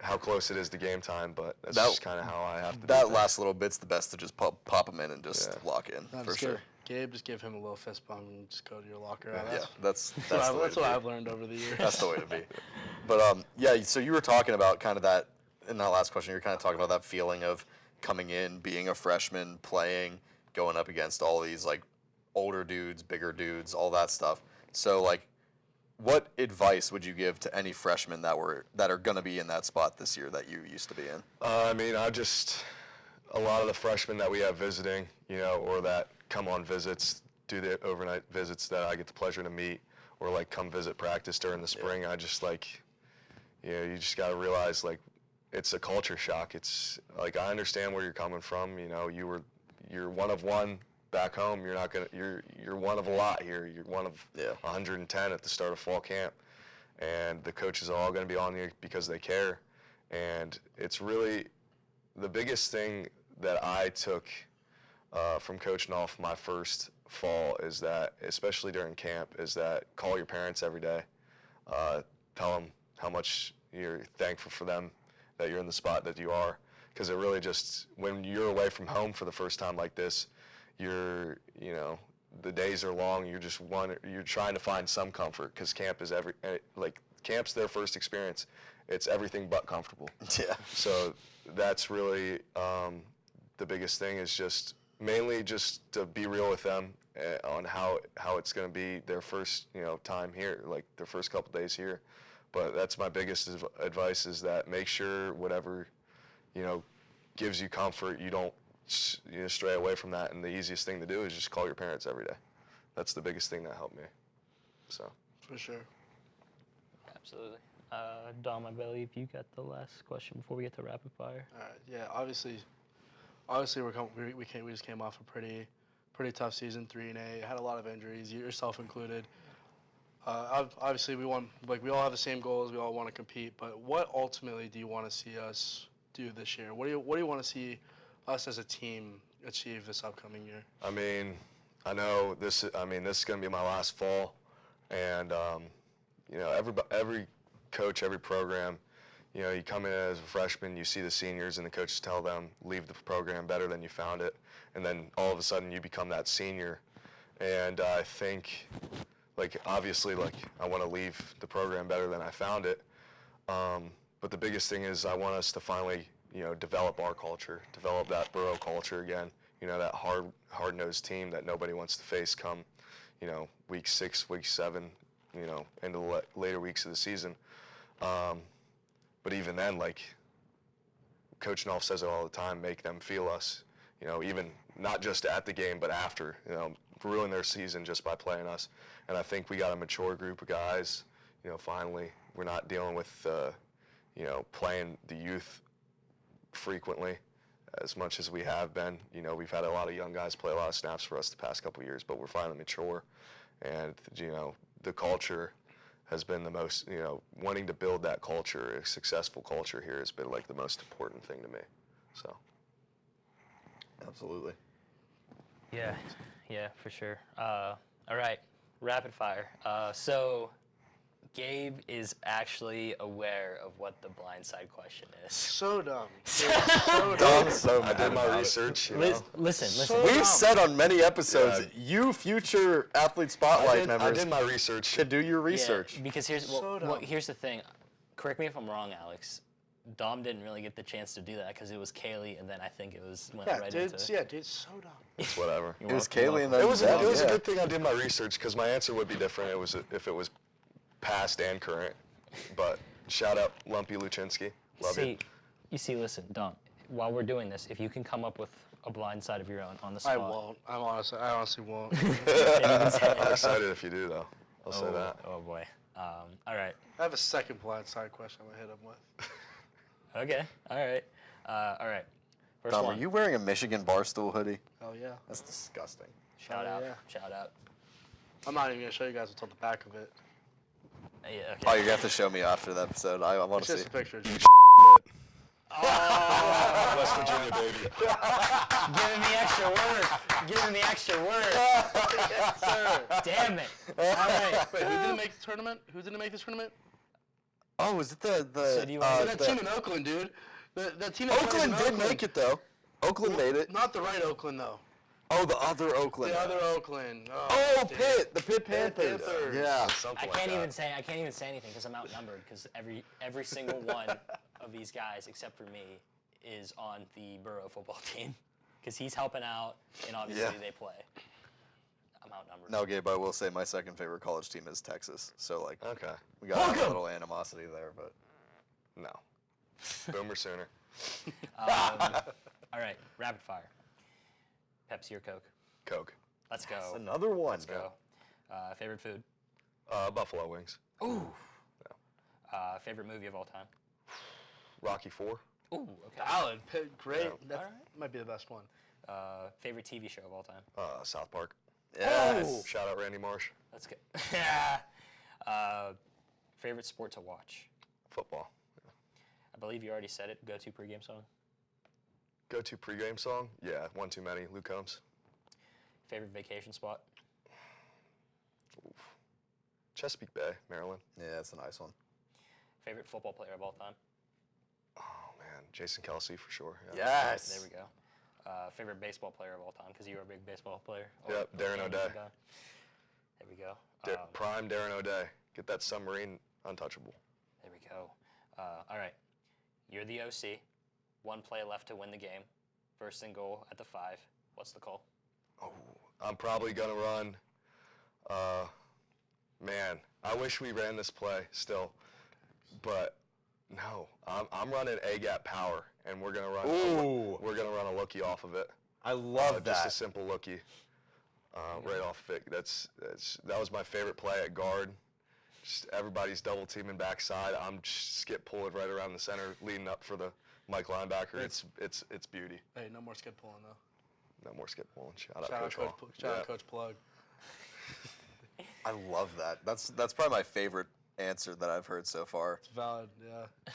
how close it is to game time, but that's just kind of how I have to do That things. last little bit's the best to just pop them in and just lock in, for sure. Gabe, just give him a little fist bump and just go to your locker. Yeah, that's That's what I've learned over the years. That's the way to be. But so you were talking about kind of that in that last question. You were kind of talking about that feeling of coming in, being a freshman, playing, going up against all these like older dudes, bigger dudes, all that stuff. So like, what advice would you give to any freshmen that are going to be in that spot this year that you used to be in? I mean, a lot of the freshmen that we have visiting, or that come on visits, do the overnight visits that I get the pleasure to meet, or like come visit practice during the spring. I just like, you just got to realize like it's a culture shock. It's like, I understand where you're coming from. You're one of one back home. You're one of a lot here. You're one of 110 at the start of fall camp, and the coaches are all going to be on you because they care. And it's really the biggest thing that I took from Coach Knopf my first fall is that, especially during camp, is that call your parents every day. Tell them how much you're thankful for them, that you're in the spot that you are, because it really just, when you're away from home for the first time like this, the days are long. You're trying to find some comfort, because camp is camp's their first experience. It's everything but comfortable. Yeah. So that's really the biggest thing, is just mainly just to be real with them on how it's going to be their first time here, like their first couple days here. But that's my biggest advice, is that make sure whatever gives you comfort, you don't stray away from that. And the easiest thing to do is just call your parents every day. That's the biggest thing that helped me. So For sure. Absolutely. Dom, I believe you got the last question before we get to rapid fire. All right. Yeah. Obviously, we just came off a pretty tough season, 3-8. Had a lot of injuries, yourself included. Obviously, we all have the same goals. We all want to compete. But what ultimately do you want to see us do this year? What do you want to see us as a team achieve this upcoming year? I mean, I know this. I mean, this is going to be my last fall, and you know, every coach, every program, you know, you come in as a freshman, you see the seniors, and the coaches tell them leave the program better than you found it, and then all of a sudden you become that senior, and I think, like, obviously, like, I want to leave the program better than I found it, but the biggest thing is I want us to finally, you know, develop our culture, develop that Borough culture again. You know, that hard-nosed team that nobody wants to face come, you know, week 6, week 7, you know, into the later weeks of the season. But even then, like, Coach Nolf says it all the time, make them feel us. You know, even not just at the game, but after. You know, ruin their season just by playing us. And I think we got a mature group of guys. You know, finally, we're not dealing with, you know, playing the youth frequently as much as we have been. You know, we've had a lot of young guys play a lot of snaps for us the past couple of years, but we're finally mature. And, you know, the culture has been the most, you know, wanting to build that culture, a successful culture here has been like the most important thing to me. So. Absolutely. Yeah, for sure. All right, rapid fire. So Gabe is actually aware of what the blindside question is. So dumb. I did my research, you know. Listen. We've said on many episodes, you future athlete spotlight I members did my research. should do your research. Yeah, because here's So dumb. here's the thing. Correct me if I'm wrong, Alex. Dom didn't really get the chance to do that because it was Kaylee, and then I think it was went right into. Dude, so dumb. It's whatever. It was Kaylee and then It was Zeb, a yeah. good thing I did my research because my answer would be different. It was if it was past and current. But shout out Lumpy Luchinsky. Love you. Listen, Dom. While we're doing this, if you can come up with a blind side of your own on the spot. I won't. I honestly won't. I'm excited if you do though. I'll say that. Oh boy. All right. I have a second blindside question I'm gonna hit him with. Okay. All right. All right. First Dom, one. are you wearing a Michigan Barstool hoodie? Hell yeah. That's disgusting. Shout Oh, out. yeah. Shout out. I'm not even gonna show you guys what's on the back of it. Yeah. Okay. Oh, you're gonna have to show me after the episode. I want It's to just see. a picture. West Virginia, baby. Giving me extra work. Giving me extra work. Yes, sir. Damn it. All right. Wait, who didn't make the tournament? Who didn't make this tournament? Oh, is it the So do you want That team in Oakland, dude. That team that Oakland played in did make it though. Oakland made it. Not the right Oakland though. Oh, the other Oakland. The other Oakland. Oh, dude. Pitt, the Pitt Panthers. Panthers. Yeah. I can't even say anything because I'm outnumbered because every single one of these guys except for me is on the Borough football team because he's helping out and obviously Yeah. they play. I'm outnumbered. No, Gabe, I will say my second favorite college team is Texas. So like, Okay. we got a little animosity there, but No. Boomer sooner. All right, rapid fire. Pepsi or Coke? Coke. Let's go. that's another one. Let's go. Favorite food? Buffalo wings. Ooh. Favorite movie of all time? Rocky 4. Ooh. Okay. Valid. Pitt, great. Yeah. That Alright. might be the best one. Favorite TV show of all time? South Park. Yes. Shout out Randy Marsh. Let's go. Favorite sport to watch? Football. I believe you already said it. Go-to pregame song. Go-to pregame song? Yeah, One Too Many. Luke Combs. Favorite vacation spot? Chesapeake Bay, Maryland. Yeah, that's a nice one. Favorite football player of all time? Oh man, Jason Kelsey for sure. Yeah. Yes. There we go. Favorite baseball player of all time, because you were a big baseball player. Yep, Darren O'Day. There we go. Prime Darren O'Day. Get that submarine untouchable. There we go. All right. You're the OC. One play left to win the game. First and goal at the 5. What's the call? Oh, I'm probably gonna run. Man, I wish we ran this play still, but no, I'm running A gap power, and we're gonna run. Ooh. We're gonna run a lookie off of it. I love Just a that. simple lookie, right off of it. That was my favorite play at guard. Just everybody's double teaming backside. I'm just skip pulling right around the center, leading up for the Mike linebacker. It's beauty. Hey, no more skip pulling though. No more skip pulling. Shout Shout out out Coach Hall. Shout Yeah. out Coach Plug. I love that. That's probably my favorite answer that I've heard so far. It's valid, yeah.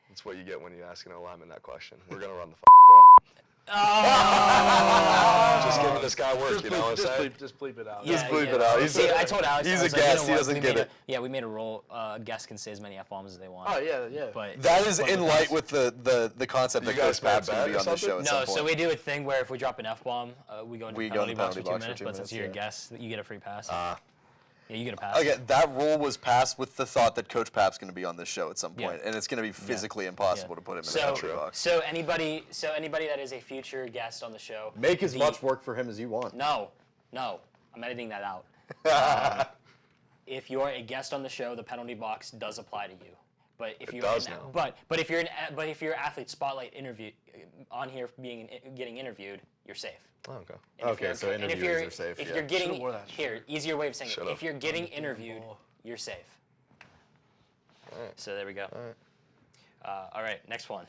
That's what you get when you ask an O lineman that question. We're gonna run the ball. Just giving this guy work, you know what I'm saying? Just bleep it out. Just bleep it out. See, I told Alex. He's I was a like, guest. you know He what? doesn't get it. We made a rule. Guests can say as many F-bombs as they want. Oh, yeah. But That is but in with light us- with the concept that You guys Coach Pap's made a going to be bet on or the show at No, some point. so we do a thing where if we drop an F-bomb, we go into We the go in penalty the box for penalty 2 box for minutes. 2 But since you're a minutes, guest, you get a free pass. Yeah, you get a pass. Again, that rule was passed with the thought that Coach Pap's going to be on this show at some point, and it's going to be physically impossible to put him in the penalty box. So anybody that is a future guest on the show, Make as much work for him as you want. No, I'm editing that out. If you're a guest on the show, the penalty box does apply to you. But if you're does now. but if you're athlete spotlight interview on here getting interviewed, you're safe. Oh, okay. And if Okay, you're- so and if interviews you're- are safe, If yeah. you're getting Should've wore that easier way of saying Should've. it. If you're getting interviewed, you're safe. So there we go. All right, next one.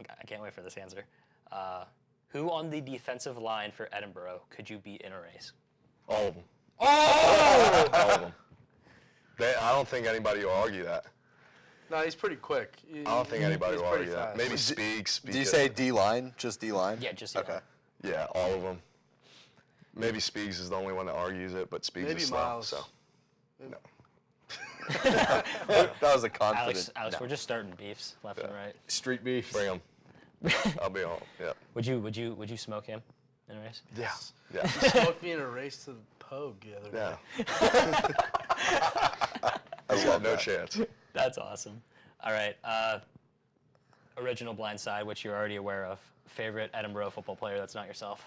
I can't wait for this answer. Who on the defensive line for Edinburgh could you beat in a race? All of them. Oh! All of them. I don't think anybody will argue that. No, he's pretty quick. I don't think anybody He's will pretty argue that. fast. Maybe Speak. Do you say D-line? Just D-line? Yeah, just Okay. Yeah, all of them. Maybe Speaks is the only one that argues it, but Speaks Maybe is slow. Miles. So. That was a confident. Alex, we're just starting beefs left and right. Street beef. Bring him. I'll be home. Yeah. Would you smoke him in a race? Yeah. Yeah. Smoked me in a race to the Pogue the other day. Yeah. I love no chance. That's awesome. All right. Original blind side, which you're already aware of. Favorite Edinburgh football player that's not yourself?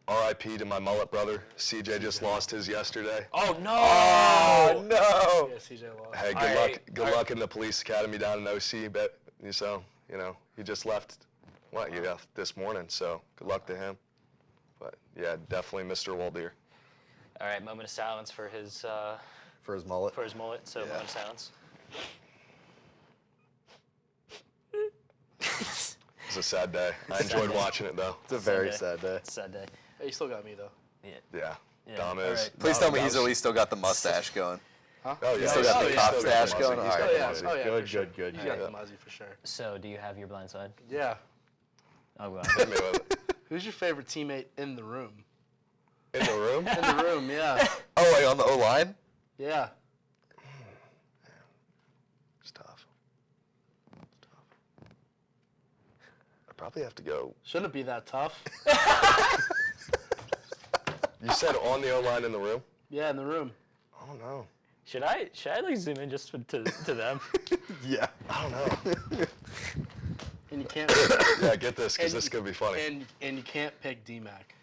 R.I.P. to my mullet brother. CJ just lost his yesterday. Oh, no! Oh, no. Yeah, CJ lost. Hey, All right. good luck in the police academy down in OC. But so he just left. He left this morning. So good luck to him. But yeah, definitely Mr. Waldeer. All right, moment of silence for his For his mullet. mullet. So moment of silence. It's a sad day. I enjoyed watching it though. It's a very Sad sad day. It's a sad day. Hey, you still got me, though. Yeah. Yeah. Dom All is. right. Please Dom- tell me Dom's- he's at least still got the mustache going. Huh? Oh yeah. He's still got the he's cop still got stash the going? muzzy. All He's right. got the yeah. muzzy. Oh, yeah. Good, for sure. good, good. He's Yeah. got the muzzy for sure. So do you have your blind side? Yeah. Oh, well. Hit me with it. Who's your favorite teammate in the room? In the room? In the room, yeah. Oh, wait, on the O-line? Yeah. It's tough. I probably have to go. Shouldn't be that tough. You said on the O-line in the room? Yeah, in the room. Oh no. Should I like zoom in just to them? Yeah. I don't know. And you can't. Yeah, get this, because And- this is going to be funny. And you can't pick D-Mac.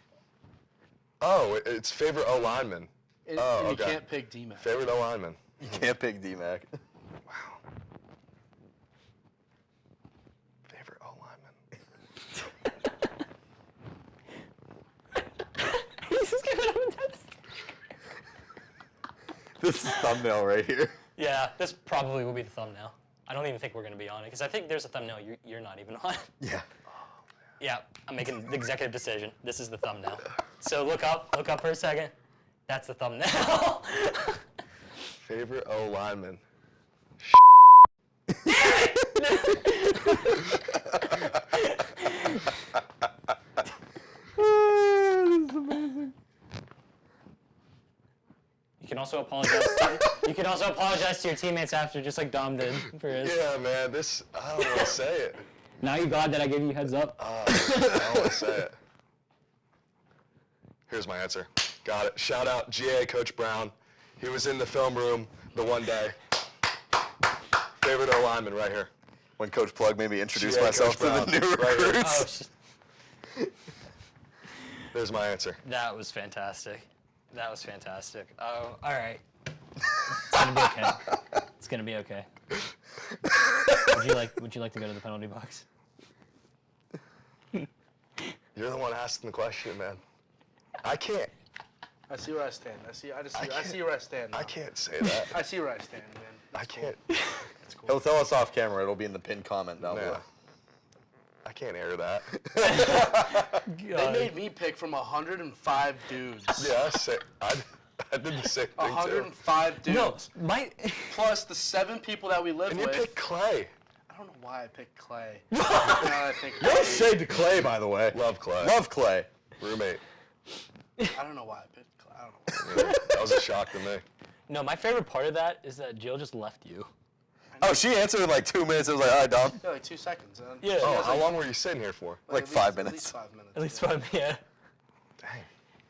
Oh, it's favorite O-lineman. And, Oh, and okay. you can't pick D-Mac. Favorite O-lineman. You can't pick D-Mac. Favorite O-lineman. He's just giving him a test. This is thumbnail right here. Yeah, this probably will be the thumbnail. I don't even think we're going to be on it, because I think there's a thumbnail you're not even on. Yeah. Yeah, I'm making the executive decision. This is the thumbnail. So look up for a second. That's the thumbnail. Favorite O-lineman. You can also apologize to your teammates after, just like Dom did for his. Yeah, man, I don't want to say it. Now you glad that I gave you heads up? I don't want to say it. Here's my answer. Got it. Shout out GA Coach Brown. He was in the film room the one day. Favorite O-lineman right here. When Coach Plug made me introduce GA myself Coach to the Brown, new right here. recruits. There's my answer. That was fantastic. That was fantastic. Oh, all right. It's gonna be okay. It's gonna be okay. Would you like to go to the penalty box? You're the one asking the question, man. I can't. I see where I stand. I see where I stand. Now. I can't say that. I see where I stand, man. I can't. That's cool. He'll tell us off camera. It'll be in the pinned comment down Yeah. below. I can't air that. They made me pick from 105 dudes. Yeah, I did the same thing too. 105 dudes. No, Plus the 7 people that we live And you with. picked Clay. don't know why I picked Clay. Now that I think No about it, shade to Clay, by the way. Love Clay. Love Clay. Roommate. I don't know why I picked Clay. I don't know. Yeah, that was a shock to me. No, my favorite part of that is that Jill just left you. Oh, she answered in like 2 minutes. It was like, all right, Dom. Yeah, like 2 seconds. Man. Yeah. Oh, how long were you sitting here for? Like at 5 least- minutes. At least 5 minutes. At least yeah. 5, yeah. Dang.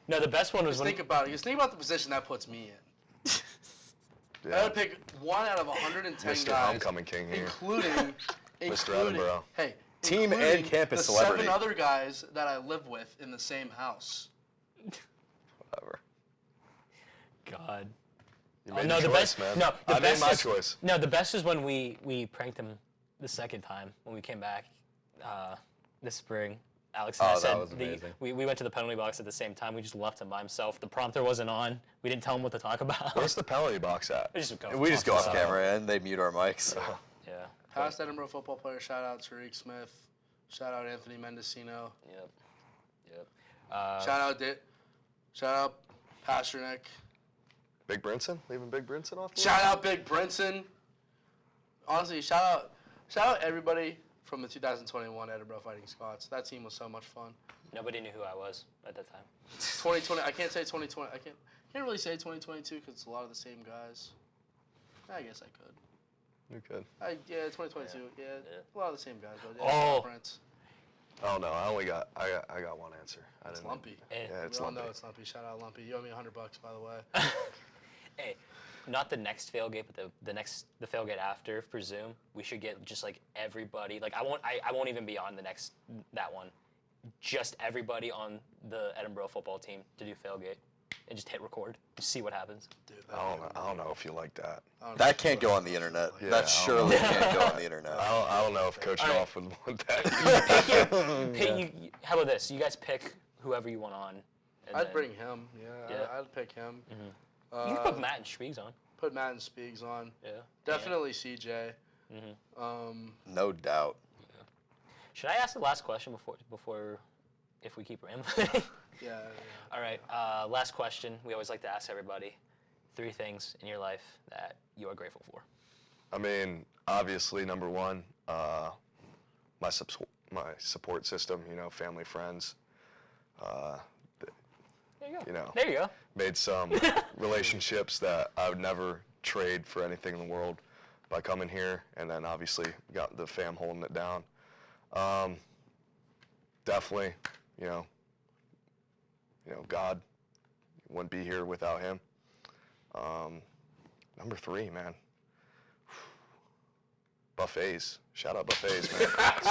No, the best one was Just when. think about it. Just think about the position that puts me in. I Yeah. would pick 1 out of 110 Mr. guys, Homecoming King here. including Edinburgh. Hey, Team and including campus the celebrity. 7 other guys that I live with in the same house. Whatever. God. You Oh, made no, the the choice, best. man. No, the I made best my is, choice. No, the best is when we pranked him the second time when we came back this spring. Alex and I Oh, that said was amazing. we went to the penalty box at the same time. We just left him by himself. The prompter wasn't on. We didn't tell him what to talk about. Where's the penalty box at? We just go, We just go off the camera and they mute our mics. Yeah. Past Edinburgh football player, shout out Tariq Smith. Shout out Anthony Mendocino. Yep. Yep. Shout out Pasternak. Big Brinson? Leaving Big Brinson off? the Shout list? out Big Brinson. Honestly, shout out everybody from the 2021 Edinburgh Fighting Scots. That team was so much fun. Nobody knew who I was at that time. 2020. I can't say 2020. I can't really say 2022 because it's a lot of the same guys. I guess I could. You could. Yeah, 2022. Yeah, a lot of the same guys. But Oh. Prince. Oh no, I got one answer. I It's didn't. Lumpy. Hey, Yeah, it's We all Lumpy. know it's Lumpy. Shout out Lumpy. You owe me $100, by the way. hey, not the next failgate, but the failgate after for Zoom. We should get just like everybody. Like I won't even be on that one. Just everybody on the Edinburgh football team to do failgate, and just hit record. Just see what happens. Dude, I don't know if you like that. That can't go on the internet. Yeah, That I surely can't go on the internet. I don't know if Coach All right. Goff would want that. How about this? You guys pick whoever you want on. and I'd then- bring him. Yeah, Yeah. I'd pick him. You can put Matt and Schwiegs on. Put Matt and Speaks on. Yeah. Definitely CJ. No doubt. Should I ask the last question before if we keep rambling? Yeah. All right. Last question. We always like to ask everybody 3 things in your life that you are grateful for. I mean, obviously, number one, my support system. You know, family, friends. There you go. You know, There you go. made some relationships that I would never trade for anything in the world by coming here, and then obviously got the fam holding it down. Definitely, you know, God wouldn't be here without him. Number 3, man. Buffets. Shout out buffets, man.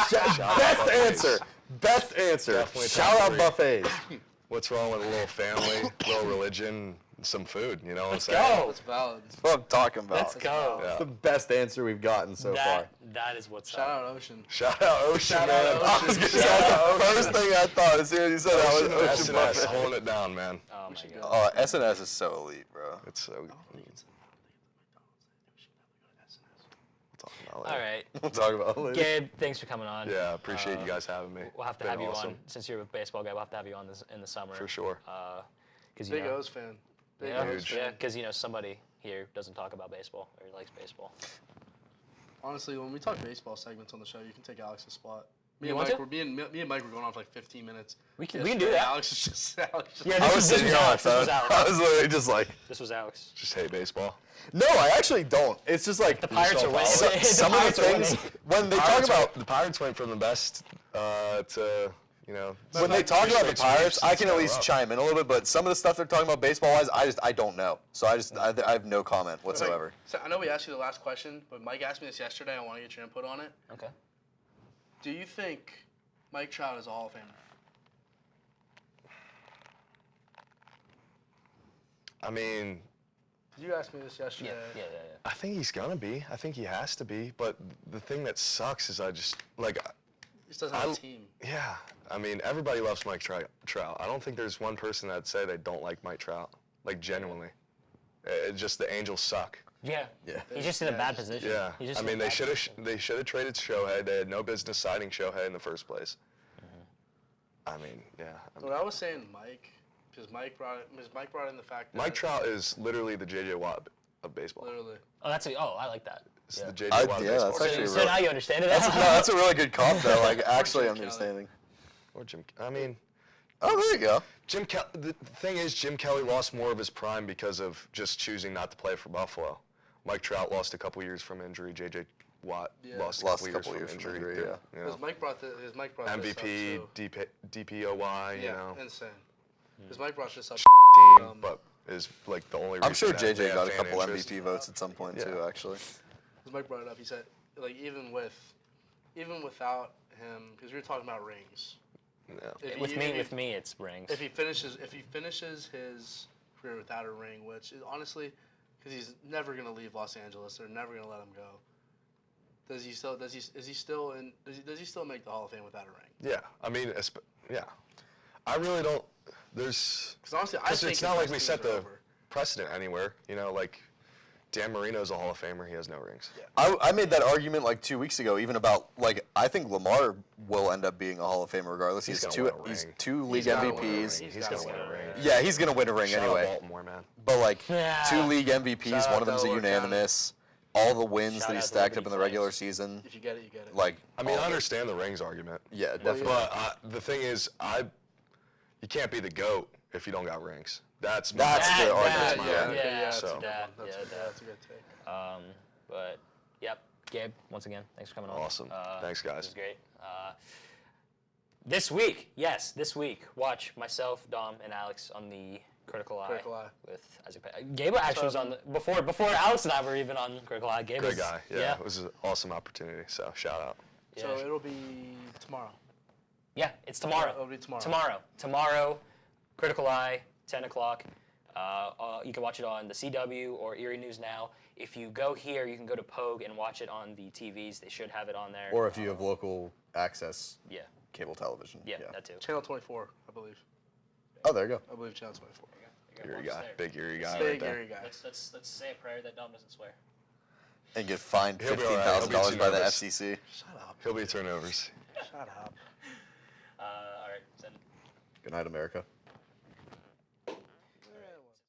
Shout out Best buffets. answer. Best answer. Definitely Shout top out 3. buffets. What's wrong with a little family, little religion, and some food? You know what I'm Let's saying? go. That's valid. That's what I'm talking about. Let's go. Yeah. It's the best answer we've gotten so far. That is what's Shout up. out Ocean. Shout out Ocean, Shout man. out I was gonna say, that's the first thing I thought as soon as you said that was Ocean SNS Buffet. holding it down, man. Oh my god. SNS is so elite, bro. It's so. We'll talk about it All later. right. We'll talk about it later. Gabe, thanks for coming on. Yeah, appreciate you guys having me. We'll have to Been have you awesome. on since you're a baseball guy. We'll have to have you on in the summer For sure. Because Big O's fan. Big yeah, O's fan. because somebody here doesn't talk about baseball or likes baseball. Honestly, when we talk baseball segments on the show, you can take Alex's spot. Me You and want Mike to? me and Mike were going on for like 15 minutes. We can do that. Alex is just Alex. Just, Yeah, I was sitting here on my Alex. This phone. was Alex. I was literally just like, This was Alex. Just hate baseball. No, I actually don't. It's just like The Pirates are winning. some, The some of the Pirates are things winning. when they talk about the Pirates went from the best to when they talk about the Pirates, I can at least chime. chime in a little bit. But some of the stuff they're talking about baseball wise, I don't know. So I have no comment whatsoever. So I know we asked you the last question, but Mike asked me this yesterday. I want to get your input on it. Okay. Do you think Mike Trout is a Hall of Famer? I mean, Did you ask me this yesterday? Yeah. I think he's gonna be. I think he has to be. But the thing that sucks is I just like. He just doesn't have a team. Yeah, I mean, everybody loves Mike Trout. I don't think there's one person that'd say they don't like Mike Trout, like genuinely. It's just the Angels suck. Yeah. Yeah. He's just in a bad position. Yeah, He's just I in a mean, they bad should have position. traded Shohei. They had no business signing Shohei in the first place. I mean, yeah. What I was saying, Mike, because Mike brought in the fact that Mike Trout is literally the J.J. Watt of baseball. literally. Oh, I like that. It's Yeah. the J.J. Yeah, Watt of that's baseball. actually So now you understand it. No, that's a really good comp though. Like actually Jim Kelly. understanding. Or Jim. I mean, Oh, there you go. The thing is, Jim Kelly lost more of his prime because of just choosing not to play for Buffalo. Mike Trout lost a couple years from injury. J.J. Watt lost a couple years from injury. yeah. You know. Because Mike brought this MVP, up too. DPOY, you Yeah, know, insane. Because Mike brought this up. team, but is like the only reason I'm sure that JJ they got have a fan couple interest. MVP votes at some point too, actually. Because Mike brought it up. He said, like, even without him, because we were talking about rings. Yeah. With me, it's rings. If he finishes his career without a ring, which is honestly, because he's never gonna leave Los Angeles, they're never gonna let him go. Does he still make the Hall of Fame without a ring? Yeah, I mean, yeah. I really don't. There's Because honestly, I because think it's his not like best we days set are the over. precedent anywhere. You know, like Dan Marino's a Hall of Famer. He has no rings. Yeah. I made that argument like 2 weeks ago, even about like I think Lamar will end up being a Hall of Famer regardless. He's He's gonna two win a ring. two league gotta win a MVPs. ring. He's gonna win a ring. Yeah, he's gonna win a ring Shout out anyway. Baltimore, man. But like Yeah. 2 league MVPs, Shout one out of them's a Delaware County. unanimous. All the wins Shout that he out to stacked up Liberty in the regular Flames. season, If you get it, you get it. like I mean, all I of it. understand the rings argument. Yeah, definitely. But the thing is, you can't be the GOAT if you don't got rings. That's the argument. Yeah, that's so a good that, one. That's a good take. But yep, Gabe, once again, thanks for coming on. Awesome. Thanks, guys. This is great. This week, watch myself, Dom, and Alex on the Critical Eye. Critical Eye. With Isaac. Gabe actually was on before Alex and I were even on Critical Eye. Gabe Good was, guy. Yeah, it was an awesome opportunity. So shout out. So it'll be tomorrow. Yeah, it's tomorrow. It'll be tomorrow. Tomorrow, Critical Eye, 10 o'clock. You can watch it on the CW or Erie News Now. If you go here, you can go to Pogue and watch it on the TVs. They should have it on there. Or if you have local access, Yeah, cable television. yeah, that too. Channel 24, I believe. Oh, there you go. I believe Channel 24. Erie guy. Big Erie guy. Big right there. Erie guy. Let's say a prayer that Dom doesn't swear. And get fined He'll be all right. He'll be $15,000 too by the nervous. FCC. Shut up. He'll be turnovers. Shut up. All right, send. Good night, America.